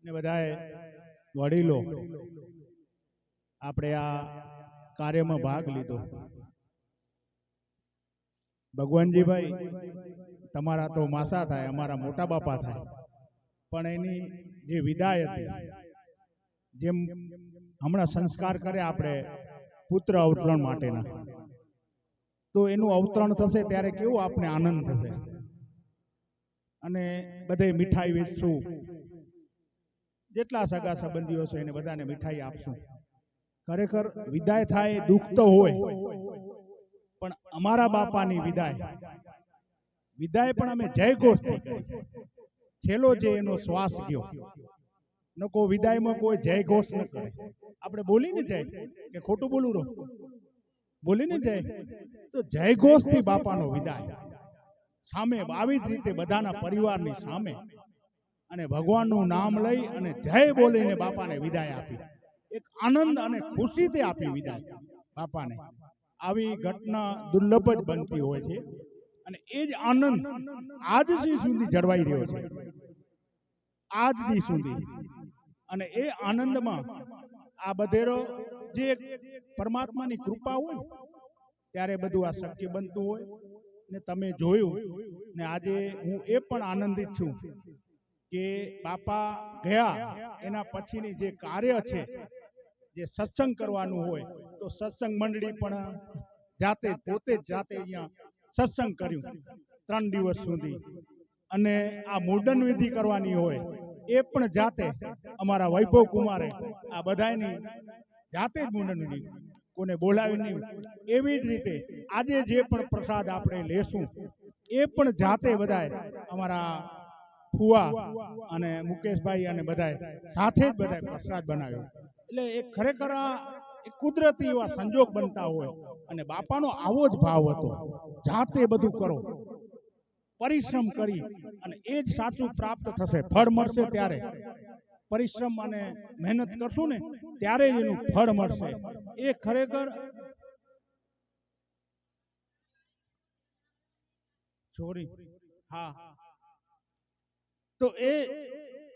ને બધાએ વડીલો આપણે આ કાર્યમાં ભાગ લીધો. ભગવાનજીભાઈ તમારા તો માસા થાય, અમારા મોટા બાપા થાય, પણ એની જે વિદાય હતી, જેમ હમણાં સંસ્કાર કરે આપણે પુત્ર અવતરણ માટેના, તો એનું અવતરણ થશે ત્યારે કેવું આપણે આનંદ થશે. અને બધે મીઠાઈ વેચશું, જેટલા સગા સંબંધીઓ છે એને બધાને મીઠાઈ આપશું. ખરેખર વિદાય થાય દુઃખ તો હોય, પણ અમારા બાપાની વિદાય પણ અમે જય ઘોષથી કરી. છેલ્લો જે એનો શ્વાસ ગયો, નકો વિદાયમાં કોઈ જય ઘોષ ન કરે. આપણે બોલીને જાય કે ખોટું બોલું રહો, બોલીને જાય તો જય ઘોષથી બાપાનો વિદાય સામે આવી જ રીતે બધાના પરિવારની સામે અને ભગવાનનું નામ લઈ અને જય બોલીને બાપાને વિદાય આપી. એક આનંદ અને ખુશીથી આપી વિદાય બાપાને. આવી ઘટના દુર્લભ જ બનતી હોય છે અને એ જ આનંદ આજ સુધી જળવાઈ રહ્યો છે, આજ દી સુધી. અને એ આનંદમાં આ બધેરો જે પરમાત્માની કૃપા હોય ત્યારે બધું આ શક્ય બનતું હોય. ને તમે જોયું ને આજે હું એ પણ આનંદિત છું કે બાપા ગયા એના પછીની જે કાર્ય છે, જે સત્સંગ કરવાનું હોય તો સત્સંગ મંડળી પણ પોતે જ જાતે અહીંયા સત્સંગ કર્યું 3 દિવસ સુધી. અને આ મુંડન વિધિ કરવાની હોય એ પણ જાતે અમારા વૈભવ કુમારે આ બધાની જાતે જ મુંડન વિધિ, કોને બોલાવી નહીં. એવી જ રીતે આજે જે પણ પ્રસાદ આપણે લેશું એ પણ જાતે બધાએ અમારા ફુવા અને મુકેશભાઈ અને બધાએ સાથે જ બધાએ પ્રસાદ બનાવ્યો. એટલે એ ખરેખર એક કુદરતી એવા સંજોગ બનતા હોય અને બાપાનો આવો જ ભાવ હતો, જાતે બધું કરો, પરિશ્રમ કરી અને એ જ સાચું પ્રાપ્ત થશે. ફળ મળશે ત્યારે, પરિશ્રમ અને મહેનત કરશું ને ત્યારે જ એનું ફળ મળશે. એ ખરેખર તો એ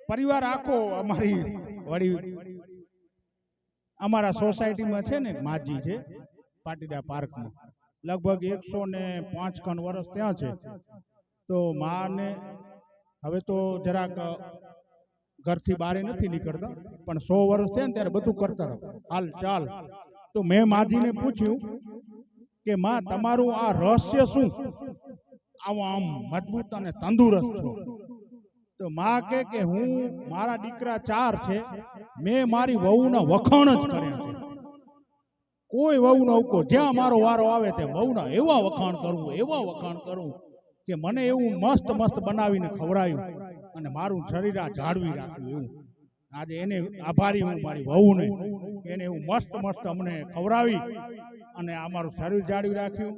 પરિવાર આખો અમારી અમારા સોસાયટીમાં છે ને, માજી છે પાટીદા પાર્કમાં, લગભગ 105 વર્ષ ત્યાં છે. તો માને હવે તો જરાક ઘરથી બહાર નથી નીકળતા, પણ 100 વર્ષ થયા ને ત્યારે બધું કરતા હાલ ચાલ. તો મેં માજીને પૂછ્યું કે માં તમારું આ રહસ્ય શું, આવો આમ મજબૂત અને તંદુરસ્ત છો? તો માં કે હું, મારા દીકરા 4 છે, મેં મારી વહુના વખાણ જ કર્યા છે. કોઈ વહુનો અવકો, જ્યાં મારો વારો આવે તે વહુના એવા વખાણ કરું કે મને એવું મસ્ત મસ્ત બનાવીને ખવડાવ્યું અને મારું શરીર આ જાળવી રાખ્યું. એવું આજે એને આભારી હું મારી વહુને, એને એવું મસ્ત મસ્ત અમને ખવડાવી અને અમારું શરીર જાળવી રાખ્યું.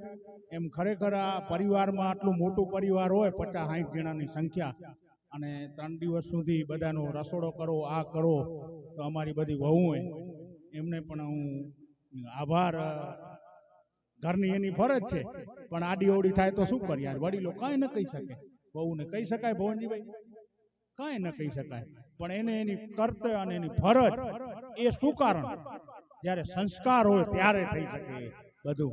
એમ ખરેખર આ પરિવારમાં આટલું મોટું પરિવાર હોય, 50-60 જણાની સંખ્યા, અને 3 દિવસ સુધી બધાનો રસોડો કરો, આ કરો, તો અમારી બધી વહુ હોય એમને પણ હું આભાર. ઘરની એની ફરજ છે, પણ આડી અવડી થાય તો શું કરીએ? વડીલો કાંઈ ન કહી શકે. વહુને કહી શકાય ભવનજીભાઈ? કાંઈ ન કહી શકાય. પણ એને એની કર્તવ્ય અને એની ફરજ, એ શું કારણ? જ્યારે સંસ્કાર હોય ત્યારે થઈ શકે બધું.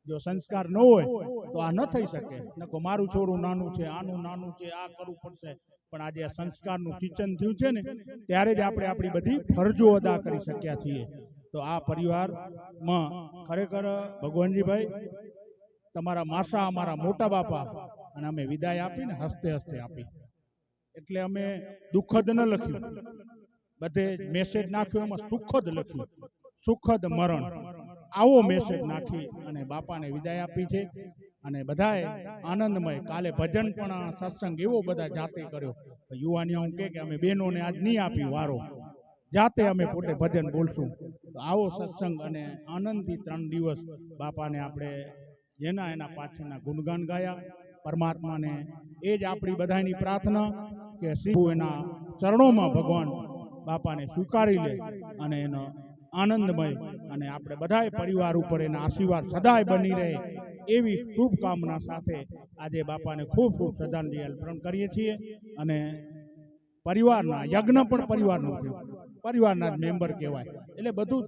જો સંસ્કાર ન હોય તો આ ન થઈ શકે. નકો મારું છોરું નાનું છે, આનું નાનું છે, આ કરવું પડશે. પણ આજે આ સંસ્કારનું સિંચન થયું છે ને, ત્યારે જ આપણે આપણી બધી ફરજો અદા કરી શક્યા છીએ. તો આ પરિવારમાં ખરેખર ભગવાનજીભાઈ, તમારા માસા, અમારા મોટા બાપા, અને અમે વિદાય આપીને હસતે હસતે આપી. એટલે અમે દુઃખદ ન લખ્યું, બધે મેસેજ નાખ્યો એમાં સુખદ લખ્યું, સુખદ મરણ, આવો મેસેજ નાખી અને બાપાને વિદાય આપી છે. અને બધાએ આનંદમય. કાલે ભજન પણ, સત્સંગ એવો બધા જાતે કર્યો. યુવાનીઓ કે અમે બહેનોને આજ નહીં આપી વારો, જાતે અમે પોતે ભજન બોલશું. તો આવો સત્સંગ અને આનંદથી 3 દિવસ બાપાને આપણે એના પાછળના ગુણગાન ગાયા. પરમાત્માને એ જ આપણી બધાની પ્રાર્થના કે શ્રી એના ચરણોમાં ભગવાન બાપાને સ્વીકારી લે અને એનો આનંદમય, અને આપણે બધાય પરિવાર ઉપર એના આશીર્વાદ સદાય બની રહે એવી શુભકામના સાથે આજે બાપાને ખૂબ ખૂબ શ્રદ્ધાંજલિ અર્પણ કરીએ છીએ. અને પરિવારના યજ્ઞ પણ પરિવારનું થયું, પરિવારના જ મેમ્બર કહેવાય. એટલે બધું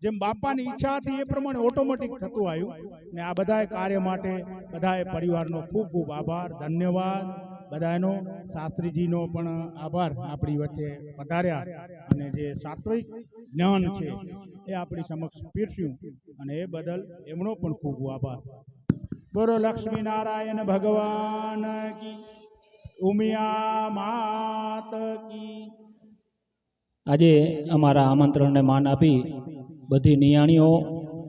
જેમ બાપાની ઈચ્છા હતી એ પ્રમાણે ઓટોમેટિક થતું આવ્યું. ને આ બધાએ કાર્ય માટે બધાએ પરિવારનો ખૂબ ખૂબ આભાર, ધન્યવાદ બધાનો. શાસ્ત્રીજીનો પણ આભાર, આપણી વચ્ચે પધાર્યા અને જે સાત્વિક જ્ઞાન છે એ આપણી સમક્ષ પીરસ્યું, અને એ બદલ એમનો પણ ખૂબ આભાર. બોલો લક્ષ્મી નારાયણ ભગવાન કી, ઉમિયા માત કી. આજે અમારા આમંત્રણને માન આપી બધી નિયાણીઓ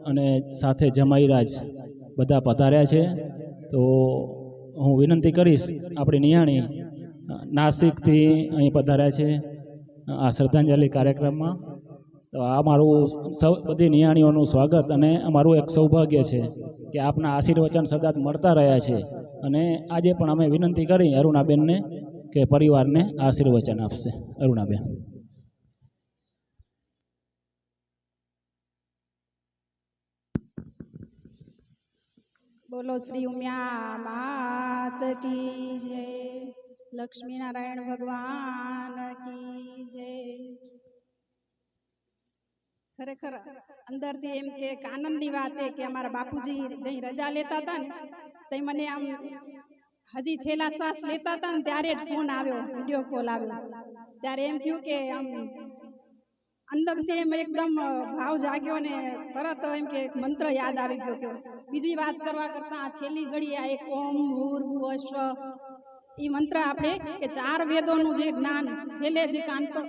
અને સાથે જમાઈરાજ બધા પધાર્યા છે. તો હું વિનંતી કરીશ, આપણી નિયાણી નાસિકથી અહીં પધાર્યા છે આ શ્રદ્ધાંજલિ કાર્યક્રમમાં. તો આ મારું બધી નિયાણીઓનું સ્વાગત, અને અમારું એક સૌભાગ્ય છે કે આપના આશીર્વચન સતત મળતા રહ્યા છે. અને આજે પણ અમે વિનંતી કરી અરુણાબેનને કે પરિવારને આશીર્વચન આપશે. અરુણાબેન. બોલો શ્રી ઉમિયા માત કી જય, લક્ષ્મી નારાયણ ભગવાન કી જય. ખરેખર અંદરથી એમ કે આનંદની વાત એ કે અમારા બાપુજી જઈ રજા લેતા હતા ને, તે મને આમ હજી છેલ્લા શ્વાસ લેતા હતા ને ત્યારે જ ફોન આવ્યો, વિડીયો કોલ આવ્યો. ત્યારે એમ થયું કે આમ અંદરથી એમ એકદમ ભાવ જાગ્યો ને તરત એમ કે મંત્ર યાદ આવી ગયો કે બીજી વાત કરવા કરતાં આ છેલ્લી ઘડી આ એક ઓમ ભૂર્ભુવઃ સ્વઃ એ મંત્ર આપણે કે 4 વેદોનું જે જ્ઞાન છેલ્લે જે કાન પર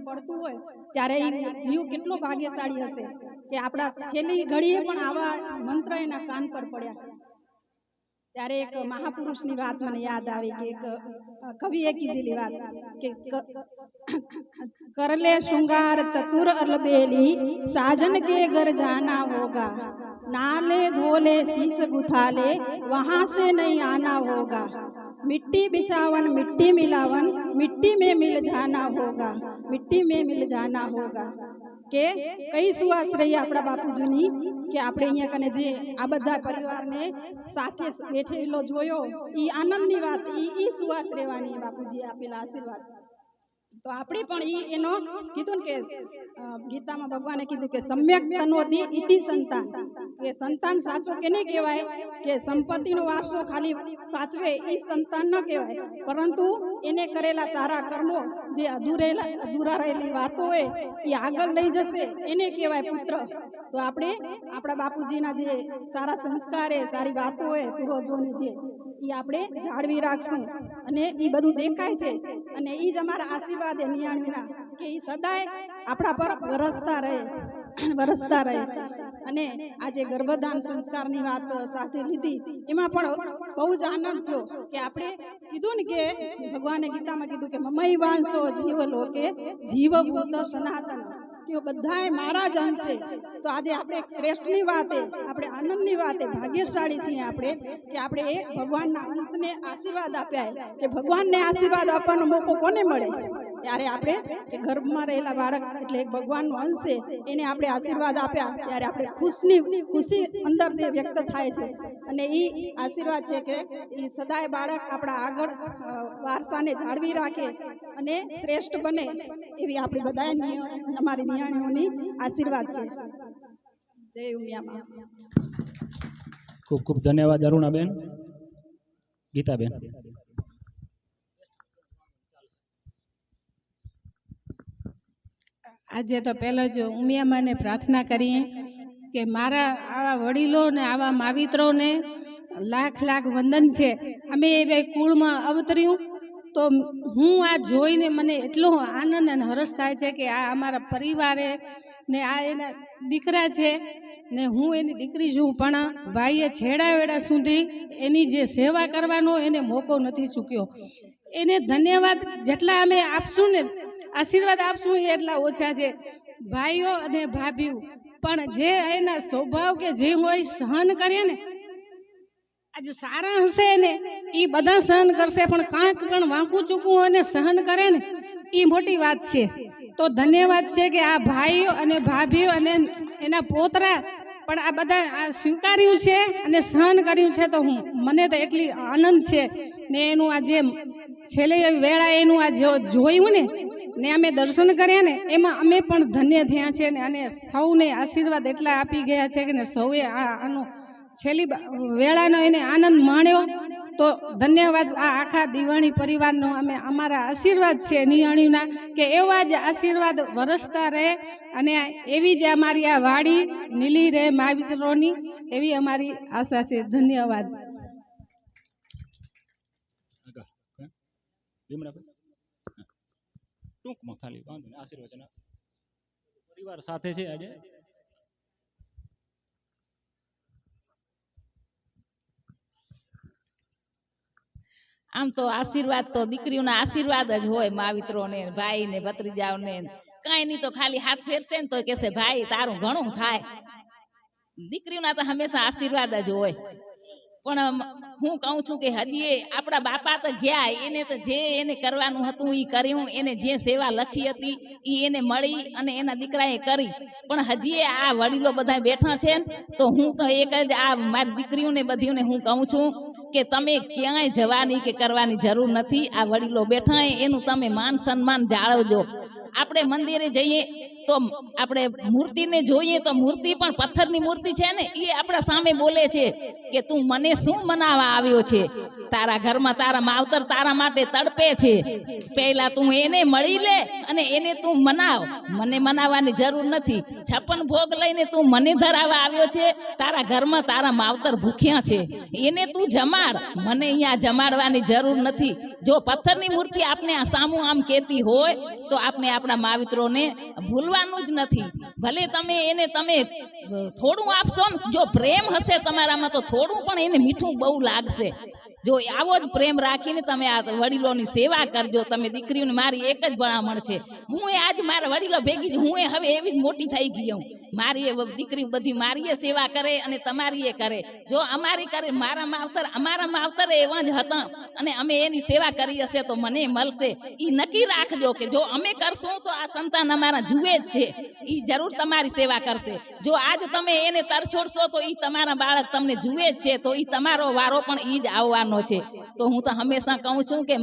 પડતું હોય ત્યારે એ જીવ કેટલો ભાગ્યશાળી હશે કે આપણા છેલ્લી ઘડીએ પણ આવા મંત્ર એના કાન પર પડ્યા. ત્યારે એક મહાપુરુષની વાત મને યાદ આવી કે એક કવિએ કીધેલી વાત કે करले श्रृंगार चतुर अलबेली साजन के घर जाना होगा, नाले धोले शीश गुथाले वहाँ से नहीं आना होगा, मिट्टी बिछावन मिट्टी मिलावन मिट्टी में मिल जाना होगा, मिट्टी में मिल जाना होगा. કે કઈ સુવાસ રહી આપણા બાપુજીની કે આપણે અહીંયા કને જે આ બધા પરિવારને સાથે બેઠેલો જોયો એ આનંદની વાત, એ સુવાસ રહેવાની બાપુજી આપેલા આશીર્વાદ. તો આપણે પણ એનો કીધું ને કે ગીતામાં ભગવાને કીધું કે સમ્યક તનોતિ ઇતિ સંતાન, કે સંતાન સાચો કેને કહેવાય કે સંપત્તિનો વારસો ખાલી સાચવે એ સંતાન ન કહેવાય, પરંતુ એને કરેલા સારા કર્મો જે અધૂરા રહેલી વાતો હોય એ આગળ લઈ જશે એને કહેવાય પુત્ર. તો આપણે આપણા બાપુજીના જે સારા સંસ્કાર એ સારી વાતો હોય પૂર્વજોની જે એ આપણે જાળવી રાખશું, અને એ બધું દેખાય છે. અને એ જ અમારા આશીર્વાદ એ નિયાણીના કે એ સદાય આપણા પર વરસતા રહે. અને આજે ગર્ભદાન સંસ્કારની વાત સાથે લીધી એમાં પણ બહુ જ આનંદ થયો કે આપણે કીધું ને કે ભગવાને ગીતામાં કીધું કે મમૈ વાંસો જીવ લોકે જીવભૂત સનાતન, કે બધાએ મારા જ અંશે. તો આજે આપણે એક શ્રેષ્ઠની વાતે, આપણે આનંદની વાતે ભાગ્યશાળી છીએ આપણે કે આપણે એક ભગવાનના અંશને આશીર્વાદ આપ્યા. કે ભગવાનને આશીર્વાદ આપવાનો મોકો કોને મળે ત્યારે આપણે કે ગર્ભમાં રહેલા બાળક એટલે એક ભગવાનનો અંશ છે એને આપણે આશીર્વાદ આપ્યા ત્યારે આપણે ખુશી અંદરથી વ્યક્ત થાય છે. અને એ આશીર્વાદ છે કે એ સદાય બાળક આપણા આગળ વારસાને જાળવી રાખે અને શ્રેષ્ઠ બને એવી આપણી બધા અમારી નિયાણીઓની આશીર્વાદ છે. જય ઉમિયામાં. ખૂબ ખૂબ ધન્યવાદ અરુણાબેન. ગીતાબેન. આજે તો પહેલાં જ ઉમિયામાને પ્રાર્થના કરીએ કે મારા આવા વડીલો ને આવા માવિત્રોને લાખ લાખ વંદન છે. અમે એવા કુળમાં અવતર્યું તો હું આ જોઈને મને એટલો આનંદ અને હર્ષ થાય છે કે આ અમારા પરિવારે ને આ એના દીકરા છે ને હું એની દીકરી છું, પણ ભાઈએ છેડા વેડા સુધી એની જે સેવા કરવાનો એને મોકો નથી ચૂક્યો. એને ધન્યવાદ જેટલા અમે આપશું ને આશીર્વાદ આપશું એટલા ઓછા છે. ભાઈઓ અને ભાભીઓ પણ જે એના સ્વભાવ કે જે હોય સહન કરે ને, આજે સારા હશે ને એ બધા સહન કરશે, પણ કાંઈક પણ વાંકું ચૂકવું હોય ને સહન કરે ને એ મોટી વાત છે. તો ધન્યવાદ છે કે આ ભાઈઓ અને ભાભીઓ અને એના પોતરા પણ આ બધા સ્વીકાર્યું છે અને સહન કર્યું છે. તો મને તો એટલી આનંદ છે ને એનું આ જે છેલ્લે વેળા એનું આ જોયું ને અમે દર્શન કર્યા ને એમાં અમે પણ ધન્ય થયા છે ને અને સૌને આશીર્વાદ એટલા આપી ગયા છે કે ને સૌએ આનો છેલ્લી વેળાનો એને આનંદ માણ્યો. તો ધન્યવાદ આ આખા દિવાણી પરિવારનો. અમે અમારા આશીર્વાદ છે નિયાણીના કે એવા જ આશીર્વાદ વરસતા રહે અને એવી જ અમારી આ વાડી નીલી રહે માવિત્રોની, એવી અમારી આશા છે. ધન્યવાદ. ટૂંકમાં ખાલી વાંધો નહીં, આશીર્વચન પરિવાર સાથે છે આજે. આમ તો આશીર્વાદ તો દીકરીઓના આશીર્વાદ જ હોય, માવિત્રોને ભાઈ ને ભત્રીજાઓને. કાંઈ નહીં તો ખાલી હાથ ફેરશે ને તો કહેશે ભાઈ તારું ઘણું થાય. દીકરીઓના તો હંમેશા આશીર્વાદ જ હોય. પણ હું કહું છું કે હજી આપણા બાપા તો ગયા, એને તો જે એને કરવાનું હતું એ કર્યું, એને જે સેવા લખી હતી એ એને મળી અને એના દીકરાએ કરી. પણ હજી આ વડીલો બધા બેઠા છે ને તો હું તો એક જ આ મારી દીકરીઓને બધીઓને હું કહું છું કે તમે ક્યાંય જવાની કે કરવાની જરૂર નથી. આ વડીલો બેઠા એનું તમે માન સન્માન જાળવજો. આપણે મંદિરે જઈએ તો આપણે મૂર્તિને જોઈએ તો મૂર્તિ પણ પથ્થરની મૂર્તિ છે ને, એ આપણા સામે બોલે છે કે તું મને શું મનાવવા આવ્યો છે? તારા ઘરમાં તારા માવતર તારા માટે તડપે છે. પહેલા તું એને મળી લે અને એને તું મનાવ. મને મનાવવાની જરૂર નથી. 56 ભોગ લઈને તું મને ધરાવવા આવ્યો છે. તારા ઘરમાં તારા માવતર ભૂખ્યા છે, એને તું જમાડ. મને અહીંયા જમાડવાની જરૂર નથી. જો પથ્થરની મૂર્તિ આપણે આ સામું આમ કહેતી હોય તો આપણે આપણા માવિત્રોને ભૂલવાનું જ નથી. ભલે તમે એને તમે થોડું આપશો ને, જો પ્રેમ હશે તમારામાં તો થોડું પણ એને મીઠું બહુ લાગશે. જો આવો જ પ્રેમ રાખીને તમે આ વડીલોની સેવા કરજો. તમે દીકરીઓને મારી એક જ ભલામણ છે, હું આજ મારા વડીલો ભેગી હું હવે એવી જ મોટી થઈ ગઈ હું. મારી એ દીકરી બધી મારી સેવા કરે અને તમારી એ કરે. જો અમારી કરે, અમારા માવતર એવા જ હતા અને અમે એની સેવા કરી હશે તો મને મળશે. એ નક્કી રાખજો કે જો અમે કરશું તો આ સંતાન અમારા જુએ જ છે, એ જરૂર તમારી સેવા કરશે. જો આજ તમે એને તરછોડશો તો એ તમારા બાળક તમને જુએ જ છે, તો એ તમારો વારો પણ એ જ આવવાનો છે. તો હું તો હંમેશા કહું છું કે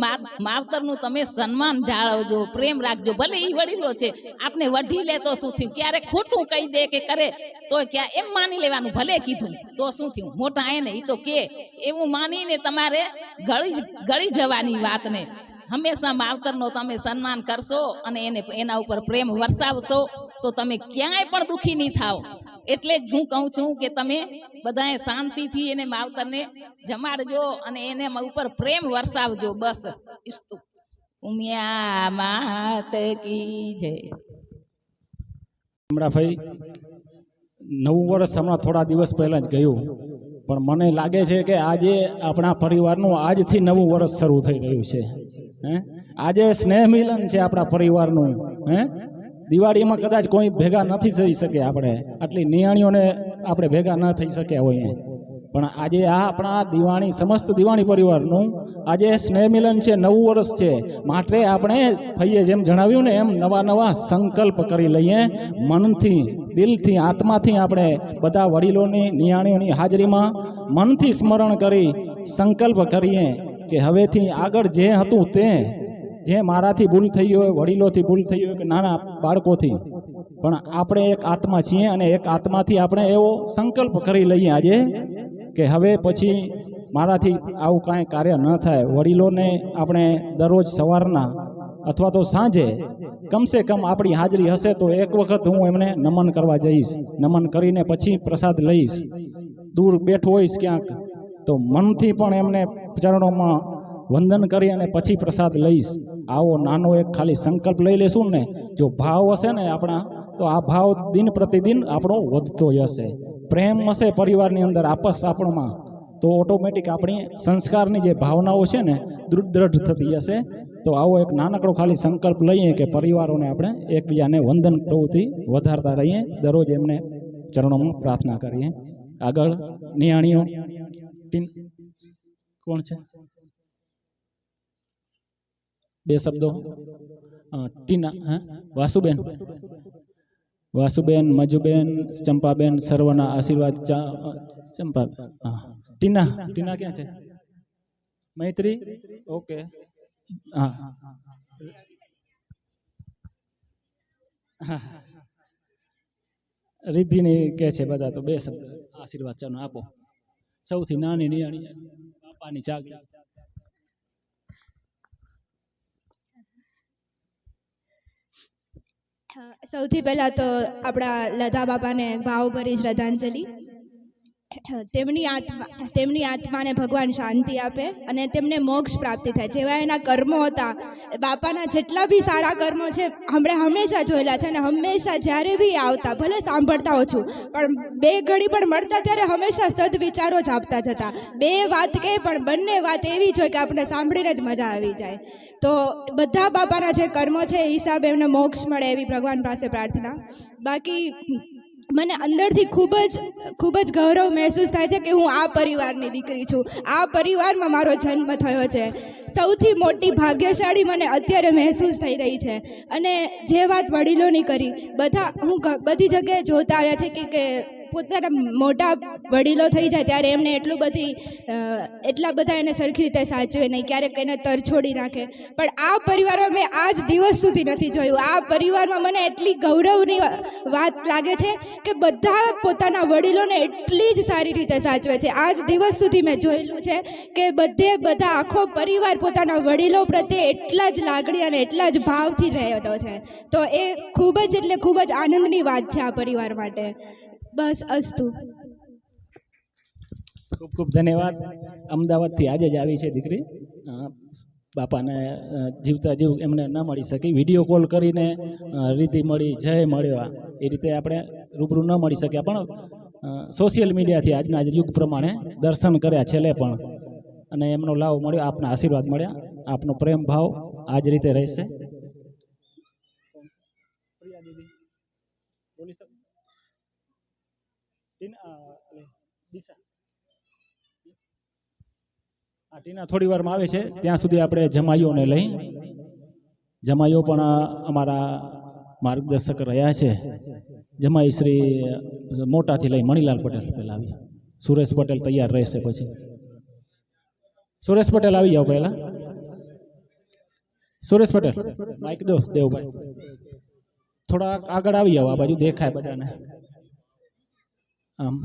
માવતરનું તમે સન્માન જાળવજો, પ્રેમ રાખજો. ભલે એ વડીલો છે, આપણે વઢી લે તો શું થયું? ક્યારેક ખોટું કહી દે કે કરે તો ક્યાં એમ માની લેવાનું, ભલે કીધું તો શું થયું? મોટા એને એ તો કે એવું માનીને તમારે ગળી જવાની વાતને. હંમેશા માવતરનો તમે સન્માન કરશો અને એને એના ઉપર પ્રેમ વરસાવશો તો તમે ક્યાંય પણ દુઃખી નહીં થાવ. એટલે જ હું કહું છું કે તમે બધાએ શાંતિથી એને માવતરને જમાડજો અને એને ઉપર પ્રેમ વરસાવજો. બસ ઇસ્તુ ઉમિયા માત કી જય. ભાઈ નવું વર્ષ હમણાં થોડા દિવસ પહેલા જ ગયું, પણ મને લાગે છે કે આજે આપણા પરિવારનું આજથી નવું વર્ષ શરૂ થઈ રહ્યું છે. આજે સ્નેહ મિલન છે આપણા પરિવારનું. દિવાળીમાં કદાચ કોઈ ભેગા નથી થઈ શકે, આપણે આટલી નિયાણીઓને આપણે ભેગા ન થઈ શક્યા હોઈએ, પણ આજે આ આપણા દિવાણી સમસ્ત દિવાણી પરિવારનું આજે સ્નેહ મિલન છે, નવું વર્ષ છે. માટે આપણે ભાઈએ જેમ જણાવ્યું ને એમ નવા સંકલ્પ કરી લઈએ, મનથી, દિલથી, આત્માથી. આપણે બધા વડીલોની નિયાણીઓની હાજરીમાં મનથી સ્મરણ કરી સંકલ્પ કરીએ કે હવેથી આગળ જે હતું તે, જે મારાથી ભૂલ થઈ હોય, વડીલોથી ભૂલ થઈ હોય કે નાના બાળકોથી, પણ આપણે એક આત્મા છીએ અને એક આત્માથી આપણે એવો સંકલ્પ કરી લઈએ આજે કે હવે પછી મારાથી આવું કાંઈ કાર્ય ન થાય. વડીલોને આપણે દરરોજ સવારના અથવા તો સાંજે કમસે કમ આપણી હાજરી હશે તો એક વખત હું એમને નમન કરવા જઈશ. નમન કરીને પછી પ્રસાદ લઈશ. દૂર બેઠો હોઈશ ક્યાંક તો મનથી પણ એમને ચરણોમાં વંદન કરી અને પછી પ્રસાદ લઈશ. આવો નાનો એક ખાલી સંકલ્પ લઈ લેશું ને, જો ભાવ હશે ને આપણા, તો આ ભાવ દિન પ્રતિદિન આપણો વધતો જશે. પ્રેમ હશે પરિવારની અંદર આપસ આપણમાં, તો ઓટોમેટિક આપણી સંસ્કારની જે ભાવનાઓ છે ને દૃઢ થતી જશે. તો આવો એક નાનકડો ખાલી સંકલ્પ લઈએ કે પરિવારોને આપણે એકબીજાને વંદન પ્રવૃત્તિ વધારતા રહીએ, દરરોજ એમને ચરણોમાં પ્રાર્થના કરીએ. આગળ નિયાણીઓ કોણ છે? બે શબ્દો. ટીના, વાસુબેન, મજુબેન, ચંપાબેન, સર્વના આશીર્વાદ. ચંપા, ટીના ક્યાં છે? મૈત્રી ઓકે હા હા રિદ્ધિની કે છે બધા તો બે શબ્દ આશીર્વાદ ચાનો આપો સૌથી નાની નિયાણી બાપાની ચાકી સૌથી પહેલા તો આપણા લતા બાપાને ભાવભરી શ્રદ્ધાંજલિ. તેમની આત્માને ભગવાન શાંતિ આપે અને તેમને મોક્ષ પ્રાપ્તિ થાય. જેવા એના કર્મો હતા, બાપાના જેટલા બી સારા કર્મો છે આપણે હંમેશા જોયેલા છે અને હંમેશા જ્યારે બી આવતા, ભલે સાંભળતા ઓછું પણ બે ઘડી પણ મળતા ત્યારે હંમેશા સદવિચારો જ આપતા જતા. બે વાત કહે પણ બંને વાત એવી જ હોય કે આપણે સાંભળીને જ મજા આવી જાય. તો બધા બાપાના જે કર્મો છે એ હિસાબે એમને મોક્ષ મળે એવી ભગવાન પાસે પ્રાર્થના. બાકી મને અંદરથી ખૂબ જ ગૌરવ મહેસૂસ થાય છે કે હું આ પરિવારની દીકરી છું, આ પરિવારમાં મારો જન્મ થયો છે. સૌથી મોટી ભાગ્યશાળી મને અત્યારે મહેસૂસ થઈ રહી છે. અને જે વાત વડીલોની કરી, હું બધી જગ્યાએ જોતા આવ્યા છે કે પોતાના મોટા વડીલો થઈ જાય ત્યારે એમને એટલા બધા એને સરખી રીતે સાચવે નહીં, ક્યારેક એને તરછોડી નાખે. પણ આ પરિવારમાં મેં આજ દિવસ સુધી નથી જોયું. આ પરિવારમાં મને એટલી ગૌરવની વાત લાગે છે કે બધા પોતાના વડીલોને એટલી જ સારી રીતે સાચવે છે. આજ દિવસ સુધી મેં જોયેલું છે કે બધા આખો પરિવાર પોતાના વડીલો પ્રત્યે એટલા જ લાગણી અને એટલા જ ભાવથી રહેતો છે. તો એ ખૂબ જ આનંદની વાત છે આ પરિવાર માટે. બસ અસ્તુ. ખૂબ ખૂબ ધન્યવાદ. અમદાવાદથી આજે જ આવી છે દીકરી. બાપાને જીવતા જીવ એમને ન મળી શકી, વિડીયો કોલ કરીને રીતિ મળી, જય મળ્યા, એ રીતે આપણે રૂબરૂ ન મળી શક્યા, પણ સોશિયલ મીડિયાથી આજના યુગ પ્રમાણે દર્શન કર્યા છેલ્લે પણ, અને એમનો લાભ મળ્યો, આપના આશીર્વાદ મળ્યા. આપનો પ્રેમ ભાવ આ જ રીતે રહેશે. ટીના થોડી વારમાં આવે છે, ત્યાં સુધી આપણે જમાઈઓને લઈ, જમાઈઓ પણ અમારા માર્ગદર્શક રહ્યા છે. જમાઈ શ્રી મોટાથી લઈ મણીલાલ પટેલ પહેલા આવી, સુરેશ પટેલ તૈયાર રહેશે. પછી સુરેશ પટેલ આવી જાઓ પહેલા. સુરેશ પટેલ માઇક દો દેવભાઈ, થોડા આગળ આવી જાઓ, આ બાજુ દેખાય બધાને. આમ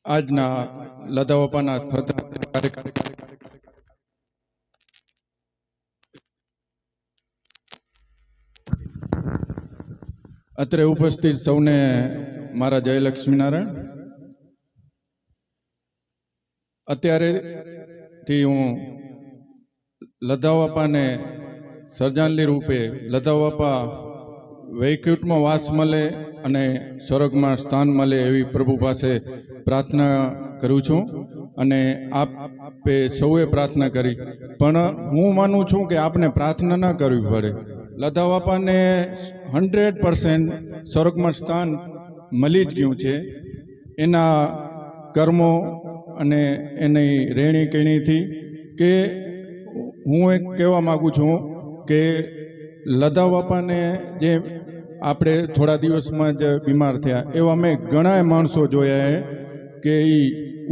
આજના લતા બાપાના અત્રે ઉપસ્થિત સૌને મારા જય લક્ષ્મીનારાયણ. અત્યારેથી હું લતા બાપાને શ્રદ્ધાંજલિ રૂપે લતા બાપા વૈકુંઠમાં વાસ મળે અને સ્વર્ગમાં સ્થાન મળે એવી પ્રભુ પાસે પ્રાર્થના કરું છું. અને આપે સૌએ પ્રાર્થના કરી, પણ હું માનું છું કે આપને પ્રાર્થના ન કરવી પડે. લતા બાપાને 100% સ્વર્ગમાં સ્થાન મળી જ ગયું છે એના કર્મો અને એની રહેણી કહેણીથી. કે હું એક કહેવા માગું છું કે લતા બાપાને જે આપણે થોડા દિવસમાં જ બીમાર થયા, એવા મેં ઘણા માણસો જોયા કે એ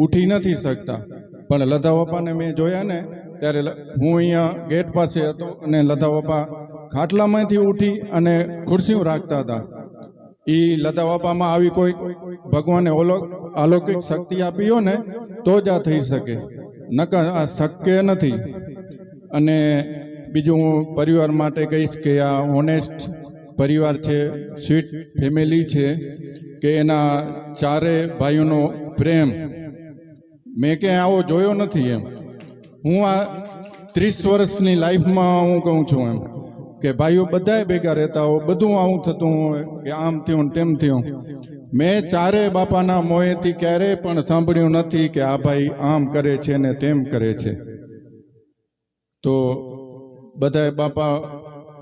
ઉઠી નથી શકતા, પણ લતા બાપાને મેં જોયા ને ત્યારે હું અહીંયા ગેટ પાસે હતો અને લતા બાપા ખાટલામાંથી ઉઠી અને ખુરશીઓ રાખતા હતા. એ લતા બાપામાં આવી કોઈ ભગવાને અલૌકિક શક્તિ આપી હોય ને તો જ આ થઈ શકે, નકર આ શક્ય નથી. અને બીજું હું પરિવાર માટે કહીશ કે આ ઓનેસ્ટ પરિવાર છે, સ્વીટ ફેમિલી છે, કે એના ચારે ભાઈઓનો પ્રેમ મેં ક્યાંય આવો જોયો નથી. એમ હું આ 30 વર્ષની લાઈફમાં હું કહું છું એમ કે ભાઈઓ બધાએ ભેગા રહેતા હોય, બધું આવું થતું હોય કે આમ થયું તેમ થયું. મેં ચારે બાપાના મોંએથી ક્યારેય પણ સાંભળ્યું નથી કે આ ભાઈ આમ કરે છે ને તેમ કરે છે. તો બધાએ બાપા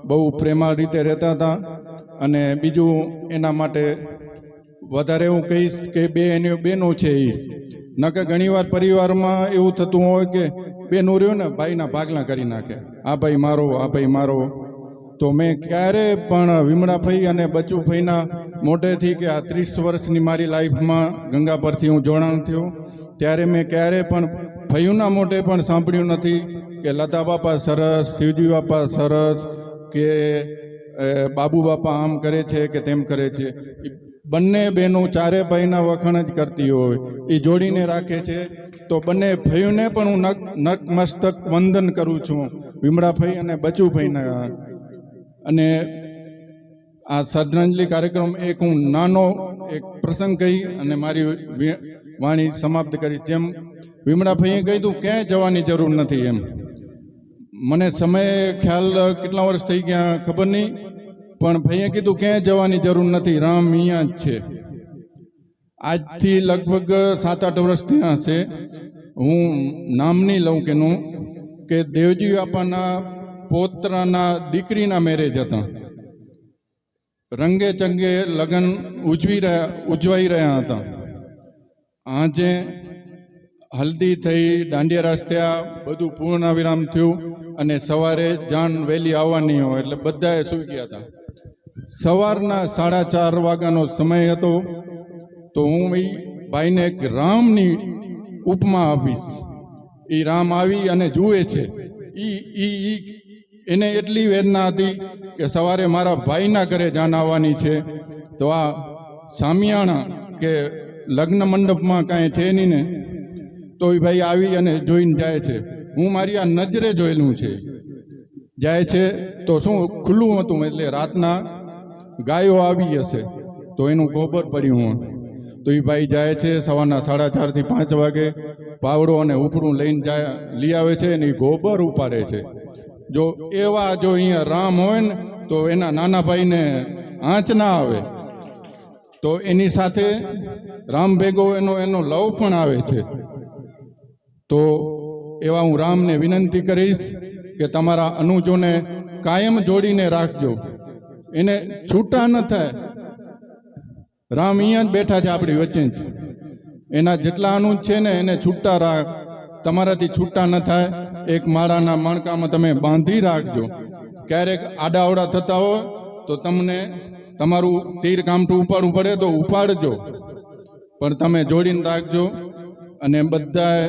બહુ પ્રેમાળ રીતે રહેતા હતા. અને બીજું એના માટે વધારે હું કહીશ કે એની બહેનો છે એ, નકર ઘણીવાર પરિવારમાં એવું થતું હોય કે બેનું રહ્યું ને ભાઈના ભાગલા કરી નાખે, આ ભાઈ મારો, આ ભાઈ મારો. તો મેં ક્યારે પણ વિમળાભાઈ અને બચુભાઈના મોઢેથી કે આ 30 વર્ષની મારી લાઈફમાં ગંગા પરથી હું જોડાણ થયો ત્યારે મેં ક્યારે પણ ભાઈઓના મોઢે પણ સાંભળ્યું નથી કે લતા બાપા સરસ, શિવજી બાપા સરસ, કે બાબુ બાપા આમ કરે છે કે તેમ કરે છે. બંને બહેનો ચારે ભાઈના વખાણ જ કરતી હોય, એ જોડીને રાખે છે. તો બંને ભાઈઓને પણ હું નતમસ્તક વંદન કરું છું, વિમળાભાઈ અને બચુભાઈના. અને આ શ્રદ્ધાંજલિ કાર્યક્રમ એક હું નાનો એક પ્રસંગ કહી અને મારી વાણી સમાપ્ત કરી. જેમ વિમળાભાઈએ કીધું ક્યાંય જવાની જરૂર નથી એમ. મને સમય ખ્યાલ કેટલા વર્ષ થઈ ગયા ખબર નહીં, પણ ભાઈએ કીધું ક્યાંય જવાની જરૂર નથી, રામ અહીંયા જ છે. આજથી લગભગ 7-8 વર્ષ થયા હશે. હું નામ નહીં લઉં કેનું, કે દેવજી બાપાના પોતરાના દીકરીના મેરેજ હતા. રંગે ચંગે લગ્ન ઉજવાઈ રહ્યા હતા. આજે હલ્દી થઈ, દાંડિયા રાસ થયા, બધું પૂર્ણાવિરામ થયું અને સવારે જાન વહેલી આવવાની હોય એટલે બધાએ સૂઈ ગયા હતા. સવારના 4:30 વાગ્યાનો સમય હતો. તો હું એ ભાઈને એક રામની ઉપમા આપીશ. એ રામ આવી અને જુએ છે, એને એટલી વેદના હતી કે સવારે મારા ભાઈના ઘરે જાન આવવાની છે. તો આ સામિયાણા કે લગ્ન મંડપમાં કાંઈ છે નહીં ને, તો એ ભાઈ આવી અને જોઈને જાય છે. હું મારી આ નજરે જોયેલું છે. જાય છે તો શું ખુલ્લું હતું, એટલે રાતના ગાયો આવી હશે તો એનું ગોબર પડ્યું હોય. તો એ ભાઈ જાય છે સવારના 4:30 થી 5 વાગે, પાવડો અને ઉપડું લઈને લઈ આવે છે અને એ ગોબર ઉપાડે છે. જો અહીંયા રામ હોય ને તો એના નાના ભાઈને આંચ ના આવે, તો એની સાથે રામ ભેગો એનો લવ પણ આવે છે. તો એવા હું રામને વિનંતી કરીશ કે તમારા અનુજોને કાયમ જોડીને રાખજો, એને છૂટા ન થાય. રામ અહીંયા જ બેઠા છે આપણી વચ્ચે જ. એના જેટલા અનુજ છે ને એને છૂટા રાખ, તમારાથી છૂટા ન થાય. એક માળાના મણકામાં તમે બાંધી રાખજો. ક્યારેક આડાવડા થતા હોય તો તમને તમારું તીર કામઠું ઉપાડવું પડે તો ઉપાડજો, પણ તમે જોડીને રાખજો. અને બધા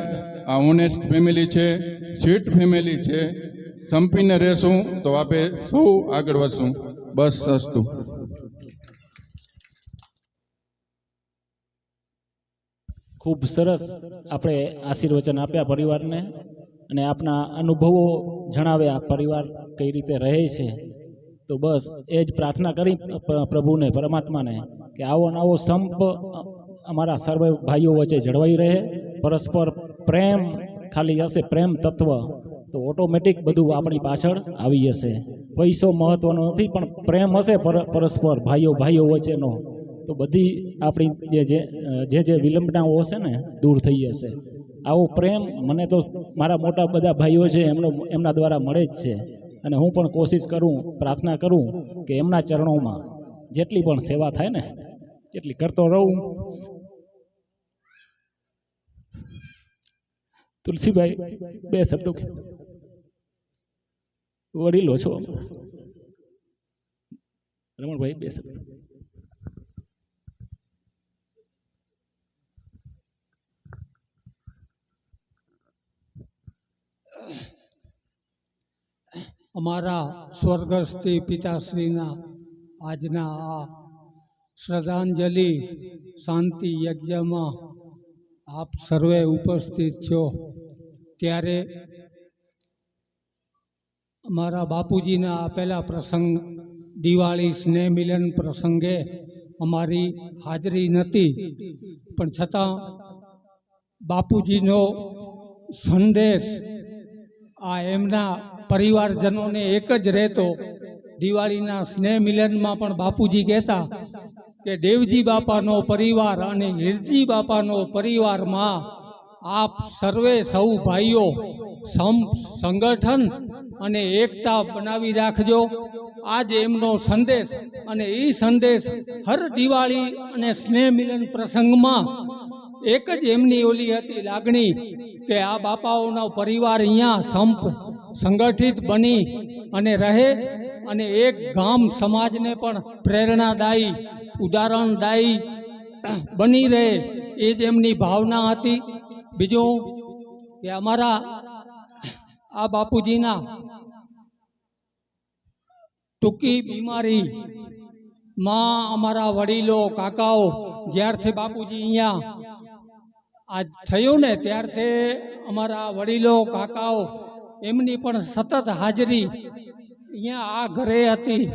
આ ઓનેસ્ટ ફેમિલી છે, સ્વીટ ફેમિલી છે, સંપીને રહેશું તો આપણે સૌ આગળ વધશું. બસ સસ્તું. ખૂબ સરસ આપણે આશીર્વચન આપ્યા પરિવારને અને આપના અનુભવો જણાવ્યા, પરિવાર કઈ રીતે રહે છે. તો બસ એ જ પ્રાર્થના કરી પ્રભુને, પરમાત્માને, કે આવો નવો સંપ અમારા સર્વે ભાઈઓ વચ્ચે જળવાઈ રહે. પરસ્પર પ્રેમ ખાલી હશે, પ્રેમ તત્વ, તો ઓટોમેટિક બધું આપણી પાછળ આવી જશે. પૈસો મહત્વનો નથી, પણ પ્રેમ હશે પરસ્પર ભાઈઓ વચ્ચેનો, તો બધી આપણી જે વિલંબનાઓ હશે ને દૂર થઈ જશે. આવો પ્રેમ મને તો મારા મોટા બધા ભાઈઓ છે એમના દ્વારા મળે જ છે. અને હું પણ કોશિશ કરું, પ્રાર્થના કરું કે એમના ચરણોમાં જેટલી પણ સેવા થાય ને એટલી કરતો રહું. તુલસીભાઈ, 2 શબ્દો વડીલો છો. રમણભાઈ, 2 શબ્દો. અમારા સ્વર્ગસ્થી પિતાશ્રીના આજના આ શ્રદ્ધાંજલિ શાંતિ યજ્ઞમાં આપ સર્વે ઉપસ્થિત છો ત્યારે અમારા બાપુજીના આપેલા પ્રસંગ દિવાળી સ્નેહ મિલન પ્રસંગે અમારી હાજરી નથી, પણ છતાં બાપુજીનો સંદેશ આ એમના પરિવારજનોને એક જ રહેતો. દિવાળીના સ્નેહ મિલનમાં પણ બાપુજી કહેતા કે દેવજી બાપાનો પરિવાર અને હિરજી બાપાનો પરિવારમાં આપ સર્વે સૌ ભાઈઓ સંગઠન અને એકતા બનાવી રાખજો. આજ એમનો સંદેશ, અને એ સંદેશ હર દિવાળી અને સ્નેહ મિલન પ્રસંગમાં એક જ એમની ઓલી હતી લાગણી કે આ બાપાઓનો પરિવાર અહીંયા સંગઠિત બની અને રહે અને એક ગામ સમાજને પણ પ્રેરણાદાયી ઉદાહરણદાયી બની રહે, એ જ એમની ભાવના હતી. બીજું કે અમારા આ બાપુજીના ટૂંકી બીમારીમાં અમારા વડીલો કાકાઓ જ્યારથી બાપુજી અહીંયા આજ થયું ને ત્યારથી અમારા વડીલો કાકાઓ એમની પણ સતત હાજરી અહીંયા આ ઘરે હતી.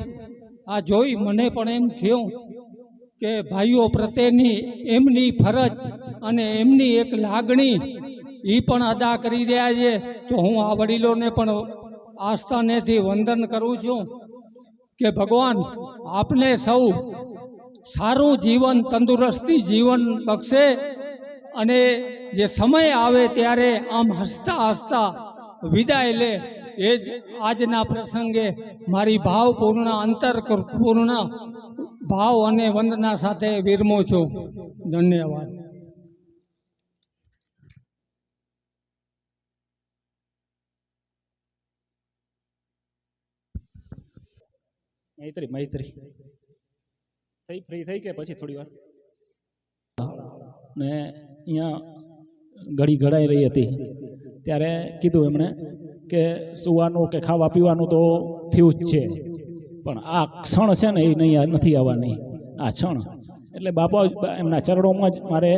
આ જોઈ મને પણ એમ થયું કે ભાઈઓ પ્રત્યેની એમની ફરજ અને એમની એક લાગણી એ પણ અદા કરી રહ્યા છે. તો હું આ વડીલોને પણ આસ્થાનેથી વંદન કરું છું કે ભગવાન આપને સૌ સારું જીવન, તંદુરસ્તી જીવન બક્ષે અને જે સમય આવે ત્યારે આમ હસતા હસતા વિદાય લે. એ જ આજના પ્રસંગે મારી ભાવપૂર્ણ અંતરપૂર્ણ ભાવ અને વંદના સાથે વિરમું છું. ધન્યવાદ. મૈત્રી થઈ ફ્રી થઈ કે પછી થોડી વાર ને અહીંયા ઘડી ઘડાઈ રહી હતી ત્યારે કીધું એમણે કે સુવાનું કે ખાવા પીવાનું તો થયું જ છે, પણ આ ક્ષણ છે ને એ નહીં નથી આવવાની. આ ક્ષણ એટલે બાપા એમના ચરણોમાં જ મારે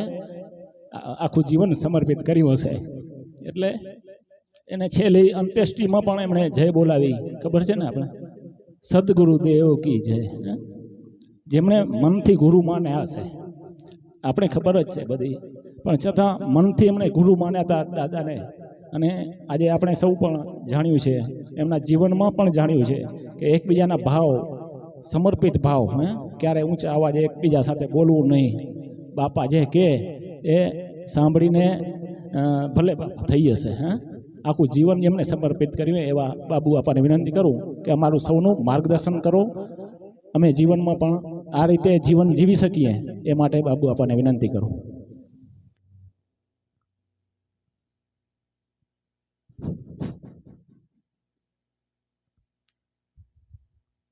આખું જીવન સમર્પિત કર્યું હશે. એટલે એને છેલ્લી અંત્યેષ્ટિમાં પણ એમણે જય બોલાવી, ખબર છે ને આપણે, સદગુરુ દેવ કી જય. જેમણે મનથી ગુરુ માન્યા હશે, આપણે ખબર જ છે બધી, પણ છતાં મનથી એમણે ગુરુ માન્યા હતા દાદાને. અને આજે આપણે સૌ પણ જાણ્યું છે, એમના જીવનમાં પણ જાણ્યું છે કે એકબીજાના ભાવ, સમર્પિત ભાવ, ક્યારે ઊંચા અવાજે એકબીજા સાથે બોલવું નહીં. બાપા જે કહે એ સાંભળીને ભલે બાપા થઈ જશે. આખું જીવન એમને સમર્પિત કર્યું. એવા બાબુ બાપાને વિનંતી કરું કે અમારું સૌનું માર્ગદર્શન કરો, અમે જીવનમાં પણ આ રીતે જીવન જીવી શકીએ એ માટે બાબુ બાપાને વિનંતી કરું.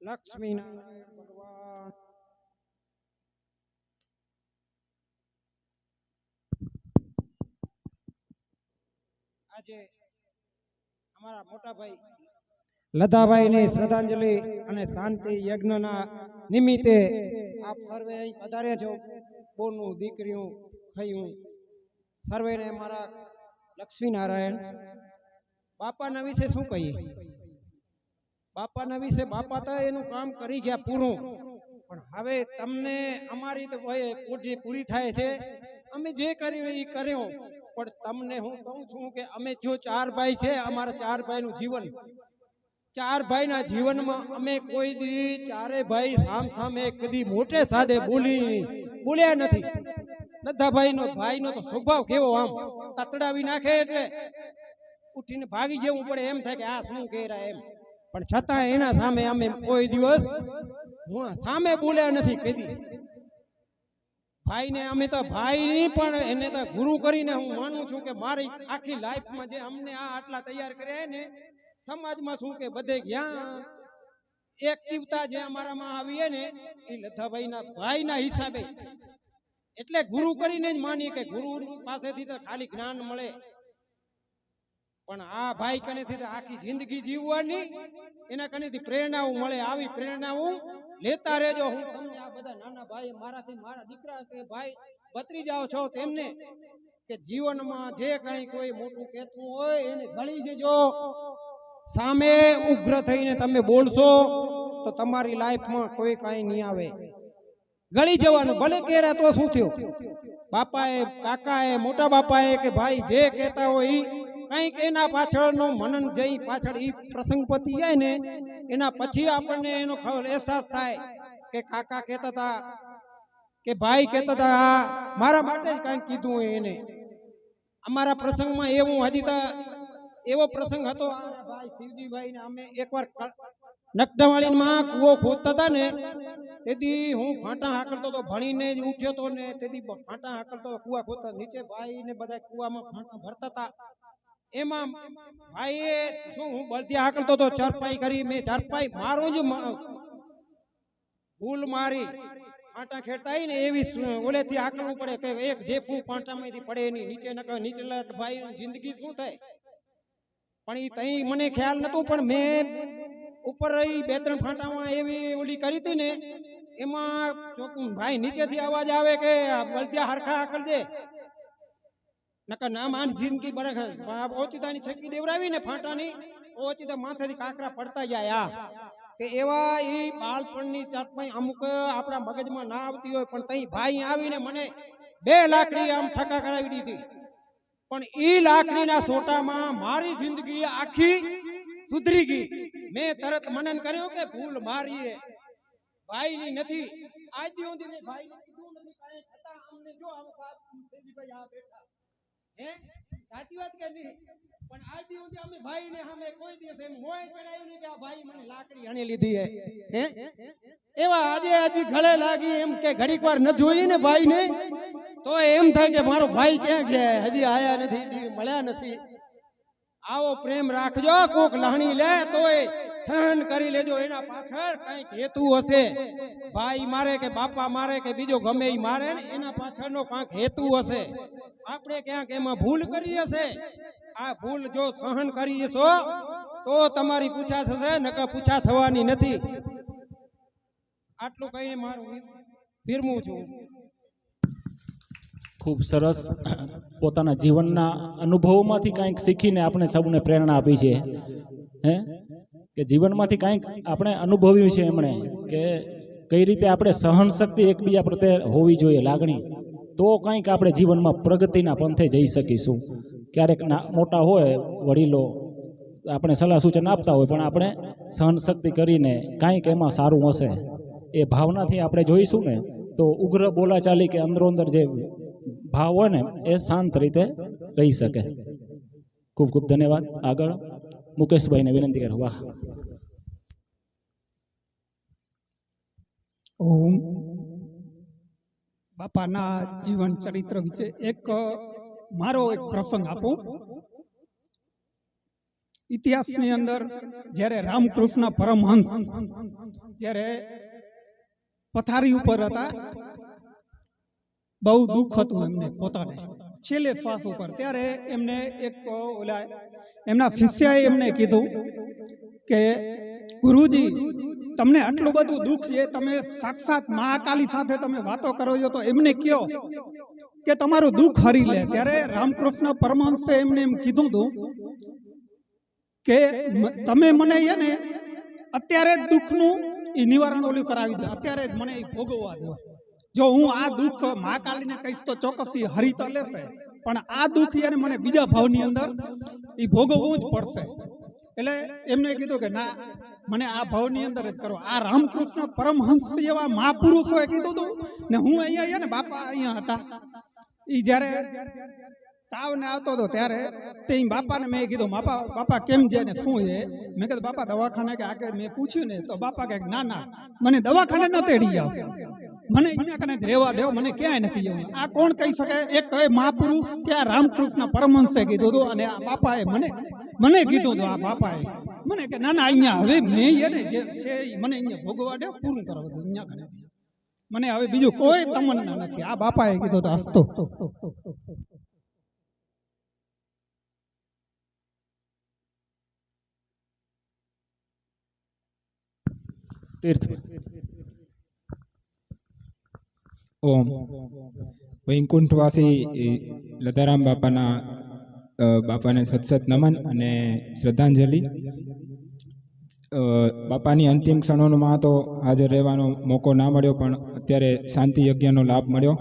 લક્ષ્મીનારાયણ ભગવાન. આજે અમારા મોટા ભાઈ લતાભાઈને શ્રદ્ધાંજલિ અને શાંતિ યજ્ઞના નિમિત્તે આપ સર્વે અહીં પધાર્યા છો. બોનું દીકરીઓ ખયું સર્વેને મારા લક્ષ્મીનારાયણ. બાપાના વિશે શું કહીએ? બાપાના વિશે બાપા તો એનું કામ કરી ગયા પૂરું, પણ હવે તમને અમારી તો પૂરી થાય છે. અમે જે કર્યું એ કર્યો, પણ તમને હું કહું છું કે અમે જો 4 ભાઈ છે, અમારા 4 ભાઈનું જીવન, 4 ભાઈના જીવનમાં અમે કોઈ દી 4 ભાઈ સામે કદી મોટે સાદે બોલ્યા નથી. ભાઈનો તો સ્વભાવ કેવો, આમ તતડાવી નાખે એટલે ઉઠીને ભાગી જવું પડે, એમ થાય કે આ શું કહે રહ્યા એમ. પણ છતાં એના સામે અમે કોઈ દિવસ સામે બોલ્યા નથી કદી. ભાઈને અમે તો ભાઈની પણ એને તો ગુરુ કરીને હું માનું છું કે મારી આખી લાઈફમાં જે અમને આ આટલા તૈયાર કર્યા ને, સમાજમાં શું કે બધે જ્યાં એક્ટિવતા જે અમારામાં આવી ને એ લતાભાઈના ભાઈના હિસાબે, એટલે ગુરુ કરીને જ માનીએ કે ગુરુ પાસેથી તો ખાલી જ્ઞાન મળે, પણ આ ભાઈ કનેથી આખી જિંદગી જીવવાની એના કનેથી પ્રેરણાઓ મળે. આવી પ્રેરણાઓ લેતા રહેજો. હું તમને આ બધા નાના ભાઈ, મારાથી મારા દીકરા કે ભાઈ ભત્રીજાઓ છો, તેમને કે જીવનમાં જે કઈ કોઈ મોટું કહેતું હોય એને ગળી જજો. સામે ઉગ્ર થઈને તમે બોલશો તો તમારી લાઈફમાં કોઈ કઈ નહીં આવે. ગળી જવાનું, ભલે કેરા તો શું થયું. બાપાએ, કાકાએ, મોટા બાપાએ કે ભાઈ જે કહેતા હોય કંઈક એના પાછળનો મનન જઈ પાછળ ઈ પ્રસંગ પતી જાય ને એના પછી આપણને એનો અહેસાસ થાય કે કાકા કહેતા હતા કે ભાઈ કહેતા હતા મારા માટે જ કંઈક કીધું હોય એને. અમારા પ્રસંગમાં એવું હજી તો એવો પ્રસંગ હતો, ભાઈ શિવજીભાઈ ને અમે એકવાર નકટાવાળીમાં કૂવો ખોદતા હતા ને તેથી હું ફાંટા હાકલતો તો ભણીને જ ઉઠ્યો તો ને તેથી ફાંટા હાકલતો કૂવા ખોદતા નીચે ભાઈ ને બધા કૂવામાં ફાંટા ભરતા હતા એમાં ભાઈએ શું હું બળથી હાકલતો તો ચરપાઈ કરી મેં ચરપાઈ મારું જ ભૂલ મારી ફાંટા ખેડતા ને એવી ઓલેથી હાકલવું પડે કે એક ઢેફું ફાંટામાંથી પડે નહીં નીચે નીચેલા ભાઈ જિંદગી શું થાય પણ એ તઈ મને ખ્યાલ નતો પણ મેં ઉપર રહી 2-3 ફાંટામાં એવી ઓલી કરી હતી ને એમાં ભાઈ નીચેથી અવાજ આવે કે બળદિયા હરખા હાકલ દે નકર નામ આની જિંદગી બરાબર ઓચિતાની છકી દેવરાવી ને ફાંટાની ઓચિતા માથેથી કાકરા પડતા જાય કે એવા એ બાળપણની ચાટમાં અમુક આપણા મગજમાં ના આવતી હોય પણ તઈ ભાઈ આવીને મને 2 લાકડી આમ ઠકા કરાવી દીધી પણ એ લાકડીના સોટામાં મારી જિંદગી આખી સુધરી ગઈ મેં તરત મનન કર્યો કે ભૂલ મારી ભાઈની નથી આજ સુધી મેં ભાઈને કીધું નથી કાંઈ છતાં અમને જો આમ ભાઈ આ બેઠા હે સાચી વાત કે નહીં પણ આજ સુધી અમે ભાઈને સામે કોઈ દિવસ એમ મોય ચડાયું નહીં કે આ ભાઈ મને લાકડી હણી લીધી હે એવા આજે ગળે લાગી એમ કે ઘડીક વાર ન જોઈએ ને ભાઈને તો એમ થાય કે મારો ભાઈ ક્યાં ગયા હજી આયા નથી મળ્યા નથી આવો પ્રેમ રાખજો કોક લહણી લે તોય સહન કરી લેજો એના પાછળ કંઈક હેતુ હશે ભાઈ મારે કે બાપા મારે કે બીજો ગમે ઈ મારે ને એના પાછળનો કંઈક હેતુ હશે આપણે ક્યાંક એમાં ભૂલ કરી હશે આ ભૂલ જો સહન કરી છો તો તમારી પૂછા થશે નકર પૂછા થવાની નથી આટલું કહીને મારું વિરમું છું ખૂબ સરસ પોતાના જીવનના અનુભવોમાંથી કંઈક શીખીને આપણે સૌને પ્રેરણા આપી છે હે કે જીવનમાંથી કંઈક આપણે અનુભવ્યું છે એમણે કે કઈ રીતે આપણે સહન શક્તિ એકબીજા પ્રત્યે હોવી જોઈએ લાગણી તો કંઈક આપણે જીવનમાં પ્રગતિના પંથે જઈ શકીશું ક્યારેક મોટા હોય વડીલો આપણે સલાહ સૂચન આપતા હોય પણ આપણે સહન શક્તિ કરીને કંઈક એમાં સારું હશે એ ભાવનાથી આપણે જોઈશું ને તો ઉગ્ર બોલાચાલી કે અંદરો અંદર જે ભાવ હોય ને એ શાંત રીતે રહી શકે ખૂબ ખૂબ ધન્યવાદ આગળ મુકેશભાઈને વિનંતી કરું વાહ હું બાપાના જીવન ચરિત્ર વિશે એક મારો એક પ્રસંગ આપું ઇતિહાસની અંદર જ્યારે રામકૃષ્ણ પરમહંસ જ્યારે પથારી ઉપર હતા બહુ દુઃખ હતું એમને પોતાને છેલ્લે શ્વાસ ઉપર ત્યારે એમને એક ઓલા એમના શિષ્યએ એમને કીધું કે ગુરુજી તમને આટલું બધું દુઃખ છે તમે સાક્ષાત મહાકાલી સાથે તમે વાતો કરો છો તો એમને કયો કે તમારું દુઃખ હરી લે ત્યારે રામકૃષ્ણ પરમહંસે એમને એમ કીધું હતું કે તમે મને એને અત્યારે જ દુઃખનું એ નિવારણ ઓલું કરાવી દે અત્યારે જ મને એ ભોગવવા દો જો હું આ દુઃખ મહાકાલીને કહીશ તો ચોક્કસ હરી તો લેશે પણ આ દુઃખ એને મને બીજા ભાવની અંદર એ ભોગવવું જ પડશે એટલે એમને કીધું કે ના મને આ ભાવની અંદર જ કરો આ રામકૃષ્ણ પરમહંસ એવા મહાપુરુષોએ કીધું હતું ને હું અહીંયા ને બાપા અહીંયા હતા એ જ્યારે તાવ ને આવતો હતો ત્યારે તે બાપાને મેં કીધું બાપા કેમ છે ને શું છે મેં કીધું બાપા દવાખાને કે આગળ મેં પૂછ્યું ને તો બાપા કહે ના ના મને દવાખાને ન તેડી જાઓ મને અહીંયા કને રહેવા દેવો મને ક્યાંય નથી જવું આ કોણ કહી શકે એક કહે મહાપુરુષ કે આ રામકૃષ્ણ પરમહંસે કીધું હતું અને આ બાપાએ મને કીધું હતું આ બાપાએ મને કે ના ના અહીંયા હવે મેં એને જે છે મને અહીંયા ભોગવા દેવો પૂરું કરવા દો અહીંયા કને મને હવે બીજું કોઈ તમન્ના નથી આ બાપાએ કીધું તો હસતો તીર્થ ઓમ વૈકુંઠવાસી લતારામ બાપાને સતસત નમન અને શ્રદ્ધાંજલિ બાપાની અંતિમ ક્ષણોમાં તો હાજર રહેવાનો મોકો ના મળ્યો પણ અત્યારે શાંતિ યજ્ઞનો લાભ મળ્યો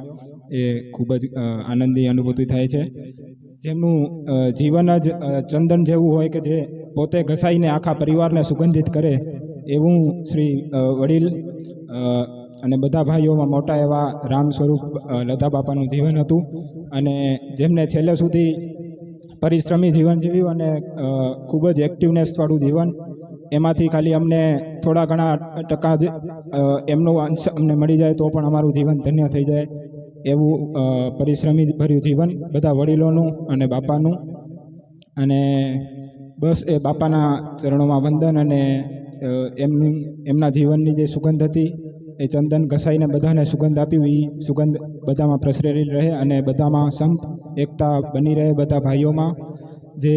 એ ખૂબ જ આનંદની અનુભૂતિ થાય છે જેમનું જીવન જ ચંદન જેવું હોય કે જે પોતે ઘસાઈને આખા પરિવારને સુગંધિત કરે એવું શ્રી વડીલ અને બધા ભાઈઓમાં મોટા એવા રામ સ્વરૂપ લતા બાપાનું જીવન હતું અને જેમને છેલ્લે સુધી પરિશ્રમી જીવન જીવ્યું અને ખૂબ જ એક્ટિવનેસવાળું જીવન એમાંથી ખાલી અમને થોડા ઘણા ટકા જ એમનો અંશ અમને મળી જાય તો પણ અમારું જીવન ધન્ય થઈ જાય એવું પરિશ્રમી ભર્યું જીવન બધા વડીલોનું અને બાપાનું. અને બસ એ બાપાના ચરણોમાં વંદન. અને એમના જીવનની જે સુગંધ હતી એ ચંદન ઘસાઈને બધાને સુગંધ આપ્યું, એ સુગંધ બધામાં પ્રસરેલી રહે અને બધામાં સંપ એકતા બની રહે બધા ભાઈઓમાં. જે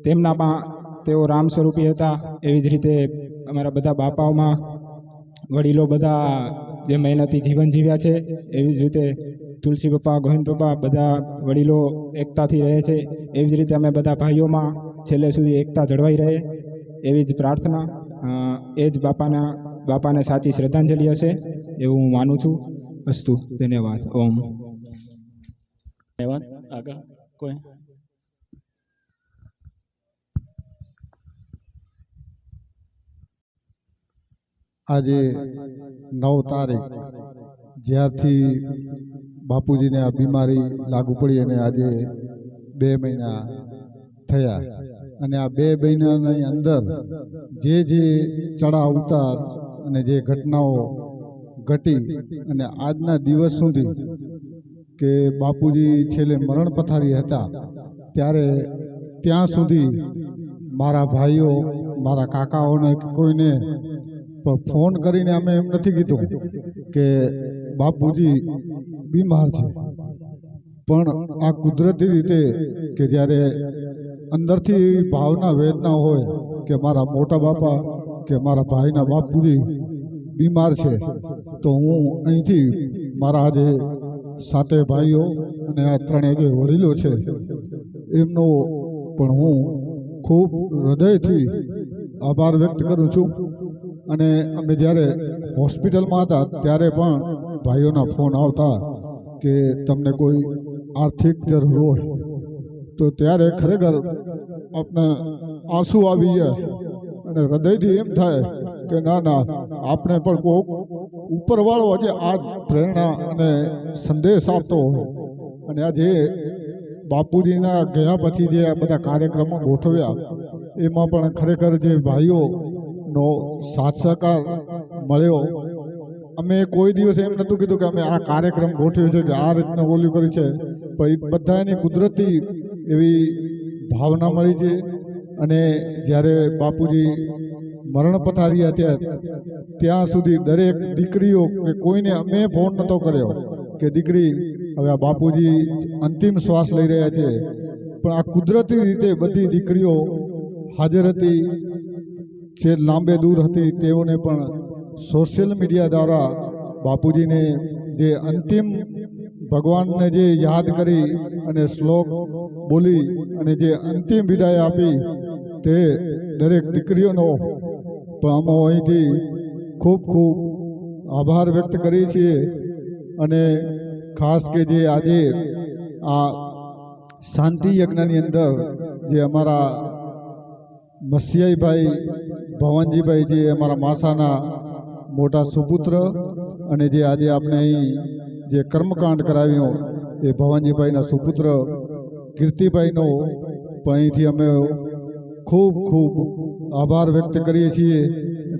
તેમનામાં તેઓ રામ સ્વરૂપી હતા એવી જ રીતે અમારા બધા બાપાઓમાં વડીલો બધા જે મહેનતી જીવન જીવ્યા છે એવી જ રીતે તુલસી પપ્પા, ગોવિંદ પપ્પા બધા વડીલો એકતાથી રહે છે. એવી જ રીતે અમે બધા ભાઈઓમાં છેલ્લે સુધી એકતા જળવાઈ રહે એવી જ પ્રાર્થના. એ જ બાપાને સાચી શ્રદ્ધાંજલિ હશે એવું હું માનું છું. અસ્તુ. ધન્યવાદ. ઓમ. ધન્યવાદ. આગળ કોઈ? આજે 9 તારીખ જ્યારથી બાપુજીને આ બીમારી લાગુ પડી અને આજે 2 મહિના થયા અને આ 2 મહિનાની અંદર જે ચડાવ ઉતાર અને જે ઘટનાઓ ઘટી અને આજના દિવસ સુધી કે બાપુજી છેલ્લે મરણ પથારી હતા ત્યારે ત્યાં સુધી મારા ભાઈઓ, મારા કાકાઓને કોઈને ફોન કરીને અમે એમ નથી કીધું કે બાપુજી બીમાર છે, પણ આ કુદરતી રીતે કે જ્યારે અંદરથી એવી ભાવના વેદના હોય કે મારા મોટા બાપા કે મારા ભાઈના બાપુજી બીમાર છે તો હું અહીંથી મારા જે 7 ભાઈઓ અને આ 3 જે વડીલો છે એમનો પણ હું ખૂબ હૃદયથી આભાર વ્યક્ત કરું છું. અને અમે જ્યારે હોસ્પિટલમાં હતા ત્યારે પણ ભાઈઓના ફોન આવતા કે તમને કોઈ આર્થિક જરૂર હોય તો ત્યારે ખરેખર આપણે આંસુ આવી જાય અને હૃદયથી એમ થાય કે ના આપણે પણ કોઈક ઉપરવાળો આજે આ પ્રેરણા અને સંદેશ આપતો હોય. અને આ જે બાપુજીના ગયા પછી જે આ બધા કાર્યક્રમો ગોઠવ્યા એમાં પણ ખરેખર જે ભાઈઓનો સાથ સહકાર મળ્યો. અમે કોઈ દિવસ એમ નહોતું કીધું કે અમે આ કાર્યક્રમ ગોઠવ્યો છે કે આ રીતના ઓલું કર્યું છે, પણ બધાની કુદરતી એવી ભાવના મળી છે. અને જ્યારે બાપુજી મરણ પથારી હતા ત્યાં સુધી દરેક દીકરીઓ કે કોઈને અમે ફોન નહોતો કર્યો કે દીકરી હવે આ બાપુજી અંતિમ શ્વાસ લઈ રહ્યા છે, પણ આ કુદરતી રીતે બધી દીકરીઓ હાજર હતી. જે લાંબે દૂર હતી તેઓને પણ સોશિયલ મીડિયા દ્વારા બાપુજીને જે અંતિમ ભગવાનને જે યાદ કરી અને શ્લોક બોલી અને જે અંતિમ વિદાય આપી તે દરેક દીકરીઓનો પણ અમે અહીંથી ખૂબ ખૂબ આભાર વ્યક્ત કરીએ છીએ. અને ખાસ કે જે આજે આ શાંતિ યજ્ઞની અંદર જે અમારા મસિયાઈભાઈ ભવનજીભાઈ જે અમારા માસાના મોટા સુપુત્ર અને જે આજે આપણે અહીં જે કર્મકાંડ કરાવ્યો એ ભવનજીભાઈના સુપુત્ર કીર્તિભાઈનો પણ અહીંથી અમે ખૂબ ખૂબ આભાર વ્યક્ત કરીએ છીએ.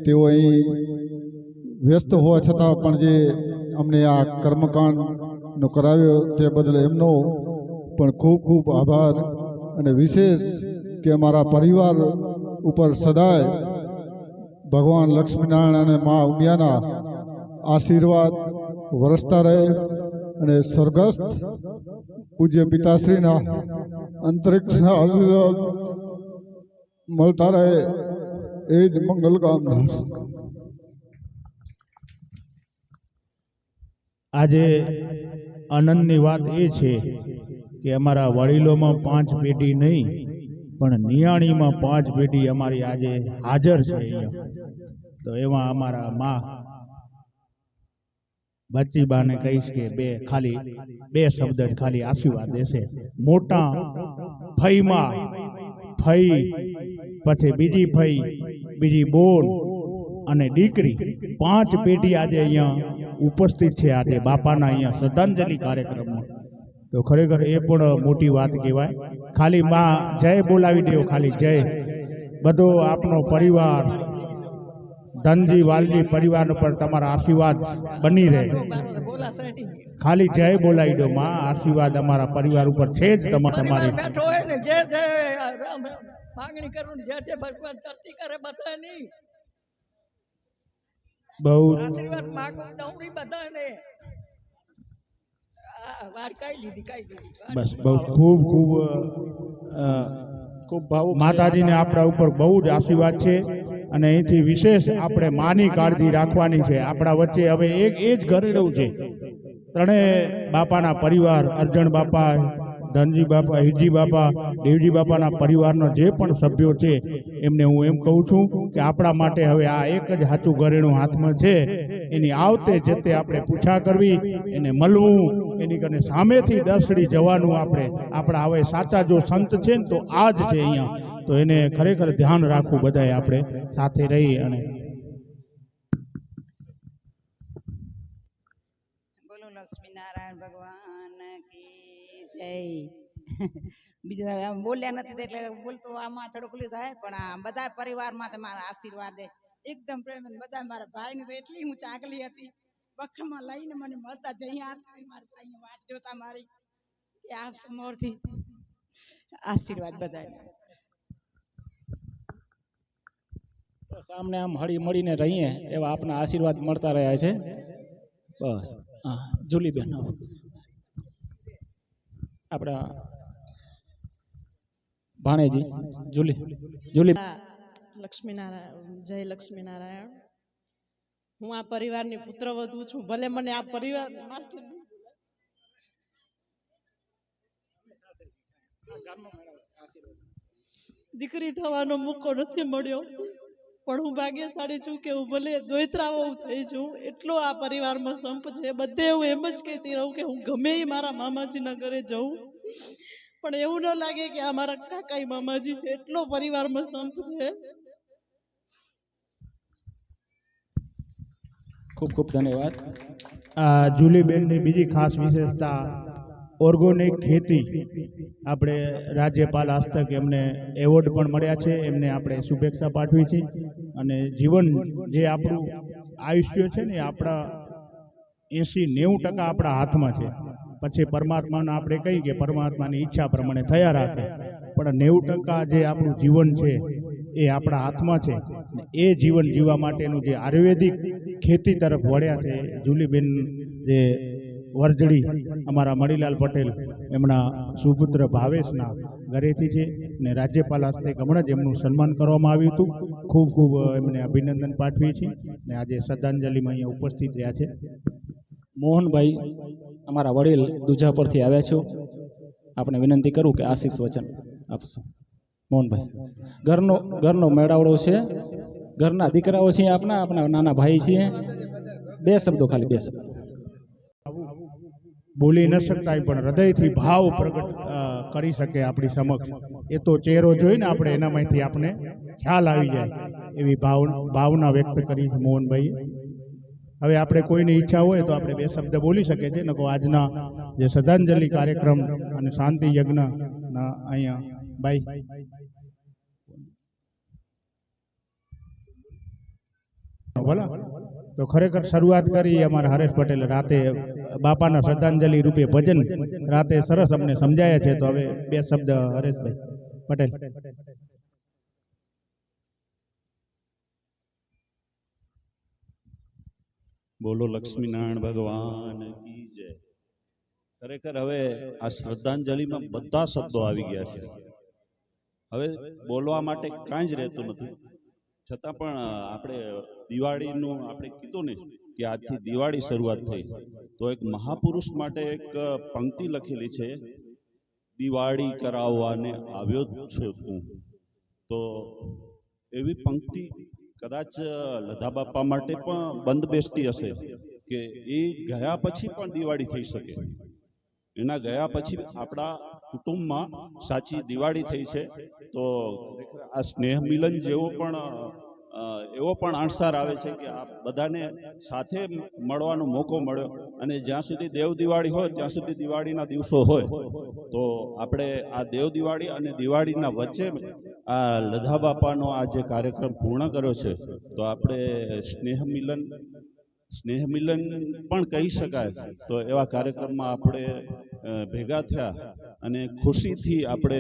તેઓ અહીં વ્યસ્ત હોવા છતાં પણ જે અમને આ કર્મકાંડનો કરાવ્યો તે બદલ એમનો પણ ખૂબ ખૂબ આભાર. અને વિશેષ કે અમારા પરિવાર ઉપર સદાય ભગવાન લક્ષ્મીનારાયણ અને મા ઉમિયાના આશીર્વાદ વરસતા રહે અને સ્વર્ગસ્થ પૂજ્ય પિતાશ્રીના અંતરિક્ષના આશીર્વાદ મળતા રહે એ જ મંગલ કામના. આજે આનંદની વાત એ છે કે અમારા વડીલોમાં 5 પેઢી નહીં પણ નિયાણીમાં 5 પેઢી અમારી આજે હાજર છે અહીંયા. તો એમાં અમારા મા બચ્ચીબાને કહીશ કે ખાલી બે શબ્દ જ ખાલી આશીર્વાદ દેશે. મોટા ફઈમાં ફઈ, પછી બીજી ફઈ, બીજી બોન અને દીકરી 5 પેઢી આજે અહીંયા ઉપસ્થિત છે આજે બાપાના અહીંયા શ્રદ્ધાંજલિ કાર્યક્રમમાં. તો ખરેખર એ પણ મોટી વાત કહેવાય. ખાલી માં જય બોલાવી દેવો, ખાલી જય. બધો આપનો પરિવાર, ધનજી વાલજી પરિવાર પર તમારા આશીર્વાદ બની રહે. ખાલી જય બોલાવી દો માં, આશીર્વાદ અમારા પરિવાર ઉપર છે જ તમારી. બેઠો હોય ને જે માંગણી કરું જે ભગવાન તરતી કરે બધાની બહુ આશીર્વાદ માંગુ દઉં બધાને. વાત કઈ લીધી બસ બહુ ખૂબ ખૂબ ખૂબ ભાવુક માતાજીને આપણા ઉપર બહુ જ આશીર્વાદ છે અને અહીંથી વિશેષ આપણે માની કાળજી રાખવાની છે. આપણા વચ્ચે હવે એ જ ઘરેડું છે. ત્રણેય બાપાના પરિવાર, અરજણ બાપા, ધનજી બાપા, હિરજી બાપા, દેવજી બાપાના પરિવારનો જે પણ સભ્યો છે એમને હું એમ કહું છું કે આપણા માટે હવે આ એક જ સાચું ઘરેણું હાથમાં છે. એની આવતે જતે આપણે પૂછા કરવી, એને મળવું, એની કને સામેથી દર્શડી જવાનું. આપણા હવે સાચા જો સંત છે ને તો આ જ છે અહીંયા. તો એને ખરેખર ધ્યાન રાખવું બધાએ આપણે સાથે રહી. અને બોલો લક્ષ્મીનારાયણ ભગવાન કી જય. બીજું આમ બોલ્યા નથી એટલે બોલતો આમાં થોડુંક ઓલું થાય, પણ આ બધા પરિવારમાં તમારા આશીર્વાદ એકદમ પ્રેમ. બધા મારા ભાઈની તો એટલી હું ચાકલી હતી, બખરમાં લઈને મને મળતા જઈ આપતી. મારા ભાઈને વાટ જોતા મારી કે આપ સમોરથી આશીર્વાદ બધા સામને આમ હળી મળીને રહીએ એવા આપના આશીર્વાદ મળતા રહ્યા છે. બસ હા, જુલીબેન આપણા ભાણેજી જુલી. લક્ષ્મીનારાયણ, જય લક્ષ્મીનારાયણ. હું આ પરિવારની પુત્રવધુ છું. ભલે મને આ પરિવાર દીકરી થવાનો મોકો નથી મળ્યો, પણ હું ભાગ્યશાળી છું કે હું ભલે દોયત્રાઓ થઈ છું. એટલો આ પરિવારમાં સંપ છે. બધે હું એમ જ કહેતી રહું કે હું ગમે એ મારા મામાજીના ઘરે જાઉં, પણ એવું ન લાગે કે આ મારા કાકા મામાજી છે. એટલો પરિવારમાં સંપ છે. ખૂબ ખૂબ ધન્યવાદ. જુલીબેનની બીજી ખાસ વિશેષતા ઓર્ગોનિક ખેતી. આપણે રાજ્યપાલ હસ્તક એમને એવોર્ડ પણ મળ્યા છે, એમને આપણે શુભેચ્છા પાઠવી છે. અને જીવન જે આપણું આયુષ્ય છે ને આપણા 80-90% આપણા હાથમાં છે. પછી પરમાત્માને આપણે કહીએ કે પરમાત્માની ઈચ્છા પ્રમાણે થયા રાખે, પણ 90% જે આપણું જીવન છે એ આપણા હાથમાં છે. એ જીવન જીવવા માટેનું જે આયુર્વેદિક ખેતી તરફ વળ્યા છે જુલીબેન, જે વરજડી અમારા મણીલાલ પટેલ એમના સુપુત્ર ભાવેશના ઘરેથી છે. ને રાજ્યપાલ હસ્તે હમણાં જ એમનું સન્માન કરવામાં આવ્યું હતું. ખૂબ ખૂબ એમને અભિનંદન પાઠવીએ છીએ. ને આજે શ્રદ્ધાંજલિમાં અહીંયા ઉપસ્થિત રહ્યા છે. મોહનભાઈ અમારા વડીલ દુજા પરથી આવ્યા છો. આપણે વિનંતી કરું કે આશીષ વચન આપશો. મોહનભાઈ, ઘરનો મેળાવડો છે, ઘરના દીકરાઓ છીએ, આપણા નાના ભાઈ છીએ. બે શબ્દો, ખાલી બે શબ્દો. બોલી ન શકતા પણ હૃદયથી ભાવ પ્રગટ કરી શકે આપણી સમક્ષ. એ તો ચહેરો જોઈને આપણે એનામાંથી આપણે ખ્યાલ આવી જાય એવી ભાવના વ્યક્ત કરી છે મોહનભાઈએ. હવે આપણે કોઈની ઈચ્છા હોય તો આપણે બે શબ્દ બોલી શકીએ છીએ. નકો આજના જે શ્રદ્ધાંજલિ કાર્યક્રમ અને શાંતિ યજ્ઞના અહીંયા ભાઈ બોલા તો ખરેખર શરૂઆત કરી અમારા હરેશ પટેલે રાતે બાપાના શ્રદ્ધાંજલિ રૂપે ભજન રાતે સરસ અમને સમજાયા છે. તો હવે બે શબ્દ હરેશભાઈ પટેલ. બોલો લક્ષ્મીનારાયણ ભગવાન કી જય. ખરેખર હવે આ શ્રદ્ધાંજલિમાં બધા શબ્દો આવી ગયા છે. હવે બોલવા માટે કાંઈ જ રહેતું નથી. છતાં પણ આપણે દિવાળીનું આપણે કીધું ને કે આજથી દિવાળી શરૂઆત થઈ, તો એક મહાપુરુષ માટે એક પંક્તિ લખેલી છે, દિવાળી કરાવવાને આવ્યો જ છું તું. તો એવી પંક્તિ કદાચ લધા બાપા માટે પણ બંધ બેસતી હશે કે એ ગયા પછી પણ દિવાળી થઈ શકે. એના ગયા પછી આપણા કુટુંબમાં સાચી દિવાળી થઈ છે. તો આ સ્નેહ મિલન જેવો પણ એવો પણ અણસાર આવે છે કે આ બધાને સાથે મળવાનો મોકો મળ્યો અને જ્યાં સુધી દેવ દિવાળી હોય ત્યાં સુધી દિવાળીના દિવસો હોય તો આપણે આ દેવ દિવાળી અને દિવાળીના વચ્ચે આ લધા બાપાનો આ જે કાર્યક્રમ પૂર્ણ કર્યો છે તો આપણે સ્નેહ મિલન પણ કહી શકાય તો એવા કાર્યક્રમમાં આપણે ભેગા થયા અને ખુશીથી આપણે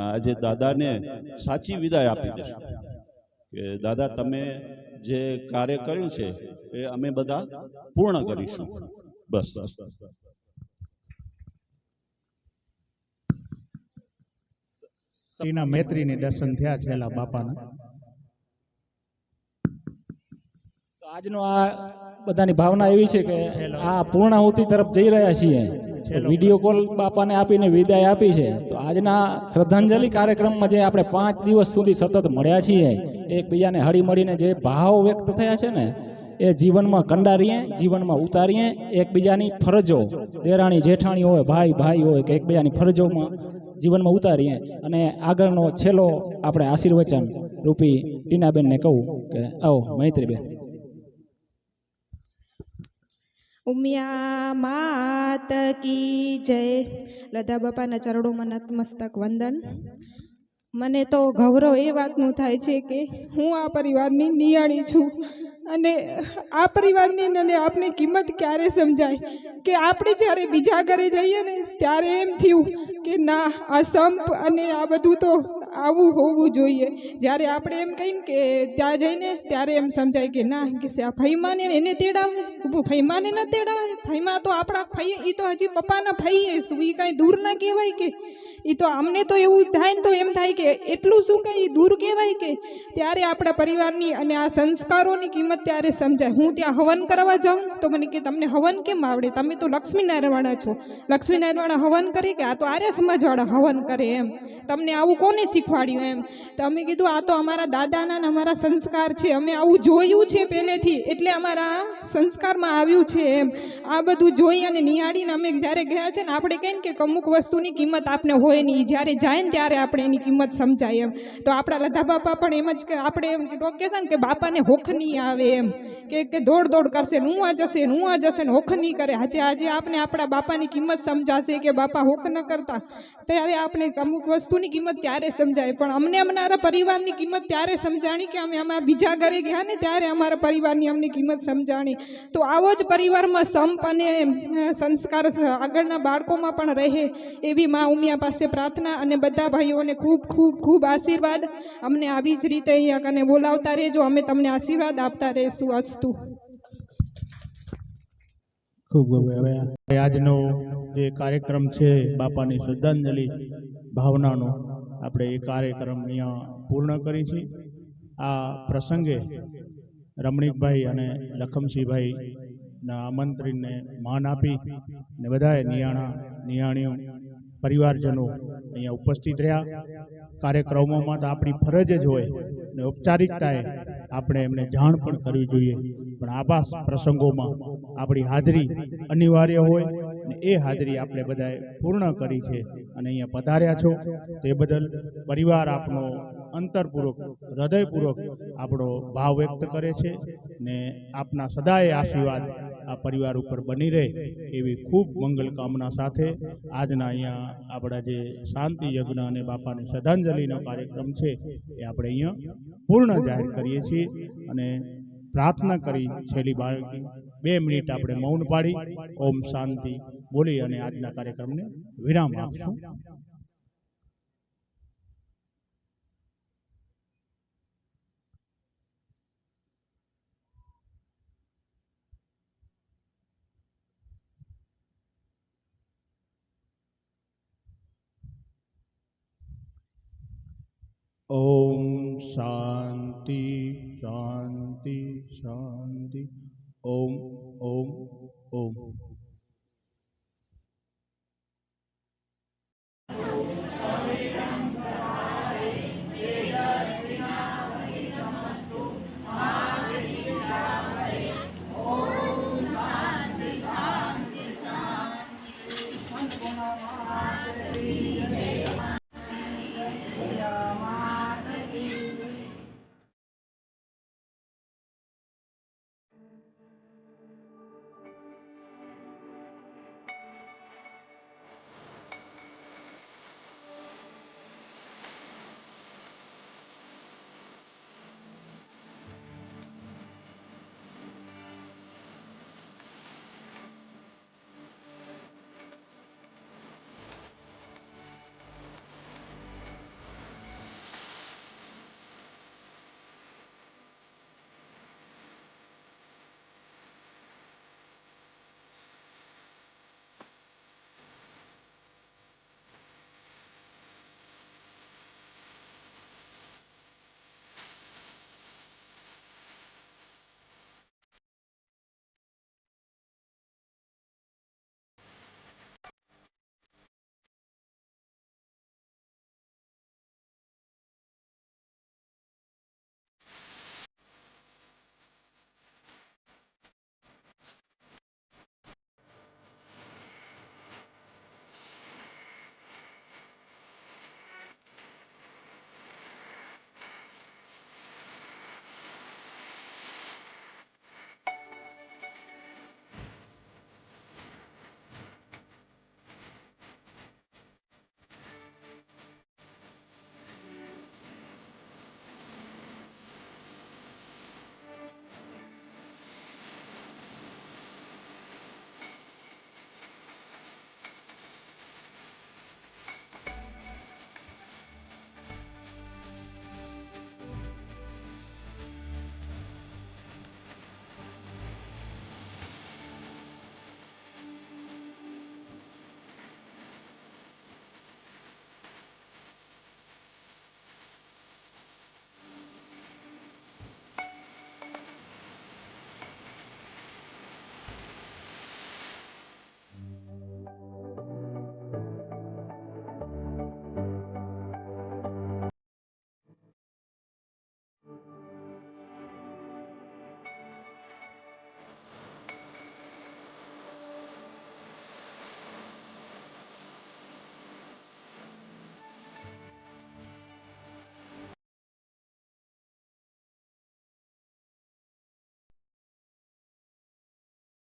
આજે દાદાને સાચી વિદાય આપી દઈશું કે દાદા તમે જે કાર્ય કર્યું છે એ અમે બધા પૂર્ણ કરીશું. બસ એના મૈત્રીને દર્શન થયા છેલ્લા બાપાના. તો આજનો આ બધાની ભાવના એવી છે કે આ પૂર્ણાહુતિ તરફ જઈ રહ્યા છીએ. વિડીયો કોલ બાપાને આપીને વિદાય આપી છે. તો આજના શ્રદ્ધાંજલિ કાર્યક્રમમાં જે આપણે 5 દિવસ સુધી સતત મળ્યા છીએ, એકબીજાને હળી મળીને જે ભાવ વ્યક્ત થયા છે ને એ જીવનમાં કંડારીએ, જીવનમાં ઉતારીએ. એકબીજાની ફરજો, દેરાણી જેઠાણી હોય, ભાઈ ભાઈ હોય, કે એકબીજાની ફરજોમાં જીવનમાં ઉતારીએ. અને આગળનો છેલ્લો આપણે આશીર્વચન રૂપી ટીનાબેનને કહું કે આવો મૈત્રીબેન. ઉમિયા માત કી જય. લધા બાપાના ચરણોમાં નતમસ્તક વંદન. મને તો ગૌરવ એ વાતનું થાય છે કે હું આ પરિવારની નિયાણી છું અને આ પરિવારની અને આપને કિંમત ક્યારે સમજાય કે આપણે જ્યારે બીજા ઘરે જઈએ ને ત્યારે એમ થયું કે ના આ સંપ અને આ બધું તો આવું હોવું જોઈએ. જ્યારે આપણે એમ કહીને કે ત્યાં જઈને ત્યારે એમ સમજાય કે ના કે આ ફઈમાને એને તેડાવે, ફઈમાને ન તેડાવે. ફઈમા તો આપણા ફઈ, એ તો હજી પપ્પાના ફઈએ શું, એ કાંઈ દૂર ના કહેવાય કે. એ તો અમને તો એવું થાય ને તો એમ થાય કે એટલું શું કંઈ દૂર કહેવાય કે. ત્યારે આપણા પરિવારની અને આ સંસ્કારોની કિંમત ત્યારે સમજાય. હું ત્યાં હવન કરવા જાઉં તો મને કે તમને હવન કેમ આવડે, તમે તો લક્ષ્મીનારાયણવાળા છો, લક્ષ્મીનારાયણવાળા હવન કરે કે આ તો આર્ય સમાજવાળા હવન કરે એમ, તમને આવું કોને શીખવાડ્યું એમ. તો અમે કીધું આ તો અમારા દાદાના ને અમારા સંસ્કાર છે, અમે આવું જોયું છે પહેલેથી એટલે અમારા સંસ્કારમાં આવ્યું છે એમ. આ બધું જોઈ અને નિહાળીને અમે જ્યારે ગયા છે ને આપણે કહીને કે અમુક વસ્તુની કિંમત આપણે હોય નહીં, જ્યારે જાય ને ત્યારે આપણે એની કિંમત સમજાય એમ. તો આપણા લધા બાપા પણ એમ જ કે આપણે એમ કહે છે ને કે બાપાને હોખ નહીં આવે એમ, કે દોડ દોડ કરશે, નુંવા જશે ને હોખ નહીં કરે. આજે આપણે આપણા બાપાની કિંમત સમજાશે કે બાપા હોખ ન કરતા, ત્યારે આપણે અમુક વસ્તુની કિંમત ત્યારે સમજાય. પણ અમને અમારા પરિવારની કિંમત ત્યારે સમજાણી કે અમે અમારા બીજા ઘરે ગયા ને ત્યારે અમારા પરિવારની અમને કિંમત સમજાણી. તો આવો જ પરિવારમાં સંપ અને સંસ્કાર આગળના બાળકોમાં પણ રહે એવી મા ઉમિયા પાસે પ્રાર્થના. અને બધા ભાઈઓને ખૂબ ખૂબ ખૂબ આશીર્વાદ. અમને આવી જ રીતે અહીંયા કને બોલાવતા રહેજો, અમે તમને આશીર્વાદ આપતા રહીશું. અસ્તુ. ખૂબ હવે આજનો જે કાર્યક્રમ છે બાપાની શ્રદ્ધાંજલિ ભાવનાનો, આપણે એ કાર્યક્રમ અહીંયા પૂર્ણ કરી છે. આ પ્રસંગે રમણીકભાઈ અને લખમસિંહભાઈના આમંત્રણને માન આપી ને બધાએ નિયાણીઓ પરિવારજનો અહીંયા ઉપસ્થિત રહ્યા. કાર્યક્રમોમાં તો આપણી ફરજ જ હોય ને ઔપચારિકતાએ આપણે એમને જાણ પણ કરવી જોઈએ, પણ આવા પ્રસંગોમાં આપણી હાજરી અનિવાર્ય હોય ને એ હાજરી આપણે બધાએ પૂર્ણ કરી છે અને અહીંયા પધાર્યા છો તો એ બદલ પરિવાર આપણો અંતરપૂર્વક હૃદયપૂર્વક આપણો ભાવ વ્યક્ત કરે છે ને આપના સદાય આશીર્વાદ આ પરિવાર ઉપર બની રહે એવી ખૂબ મંગલ કામના સાથે આજના અહીંયા આપણા જે શાંતિ યજ્ઞ અને બાપાની શ્રદ્ધાંજલિનો કાર્યક્રમ છે એ આપણે અહીંયા પૂર્ણ જાહેર કરીએ છીએ. અને પ્રાર્થના કરી છેલ્લી 2 મિનિટ આપણે મૌન પાડી ઓમ શાંતિ બોલી અને આજના કાર્યક્રમને વિરામ આપશું. ओम शांति शांति शांति. ओम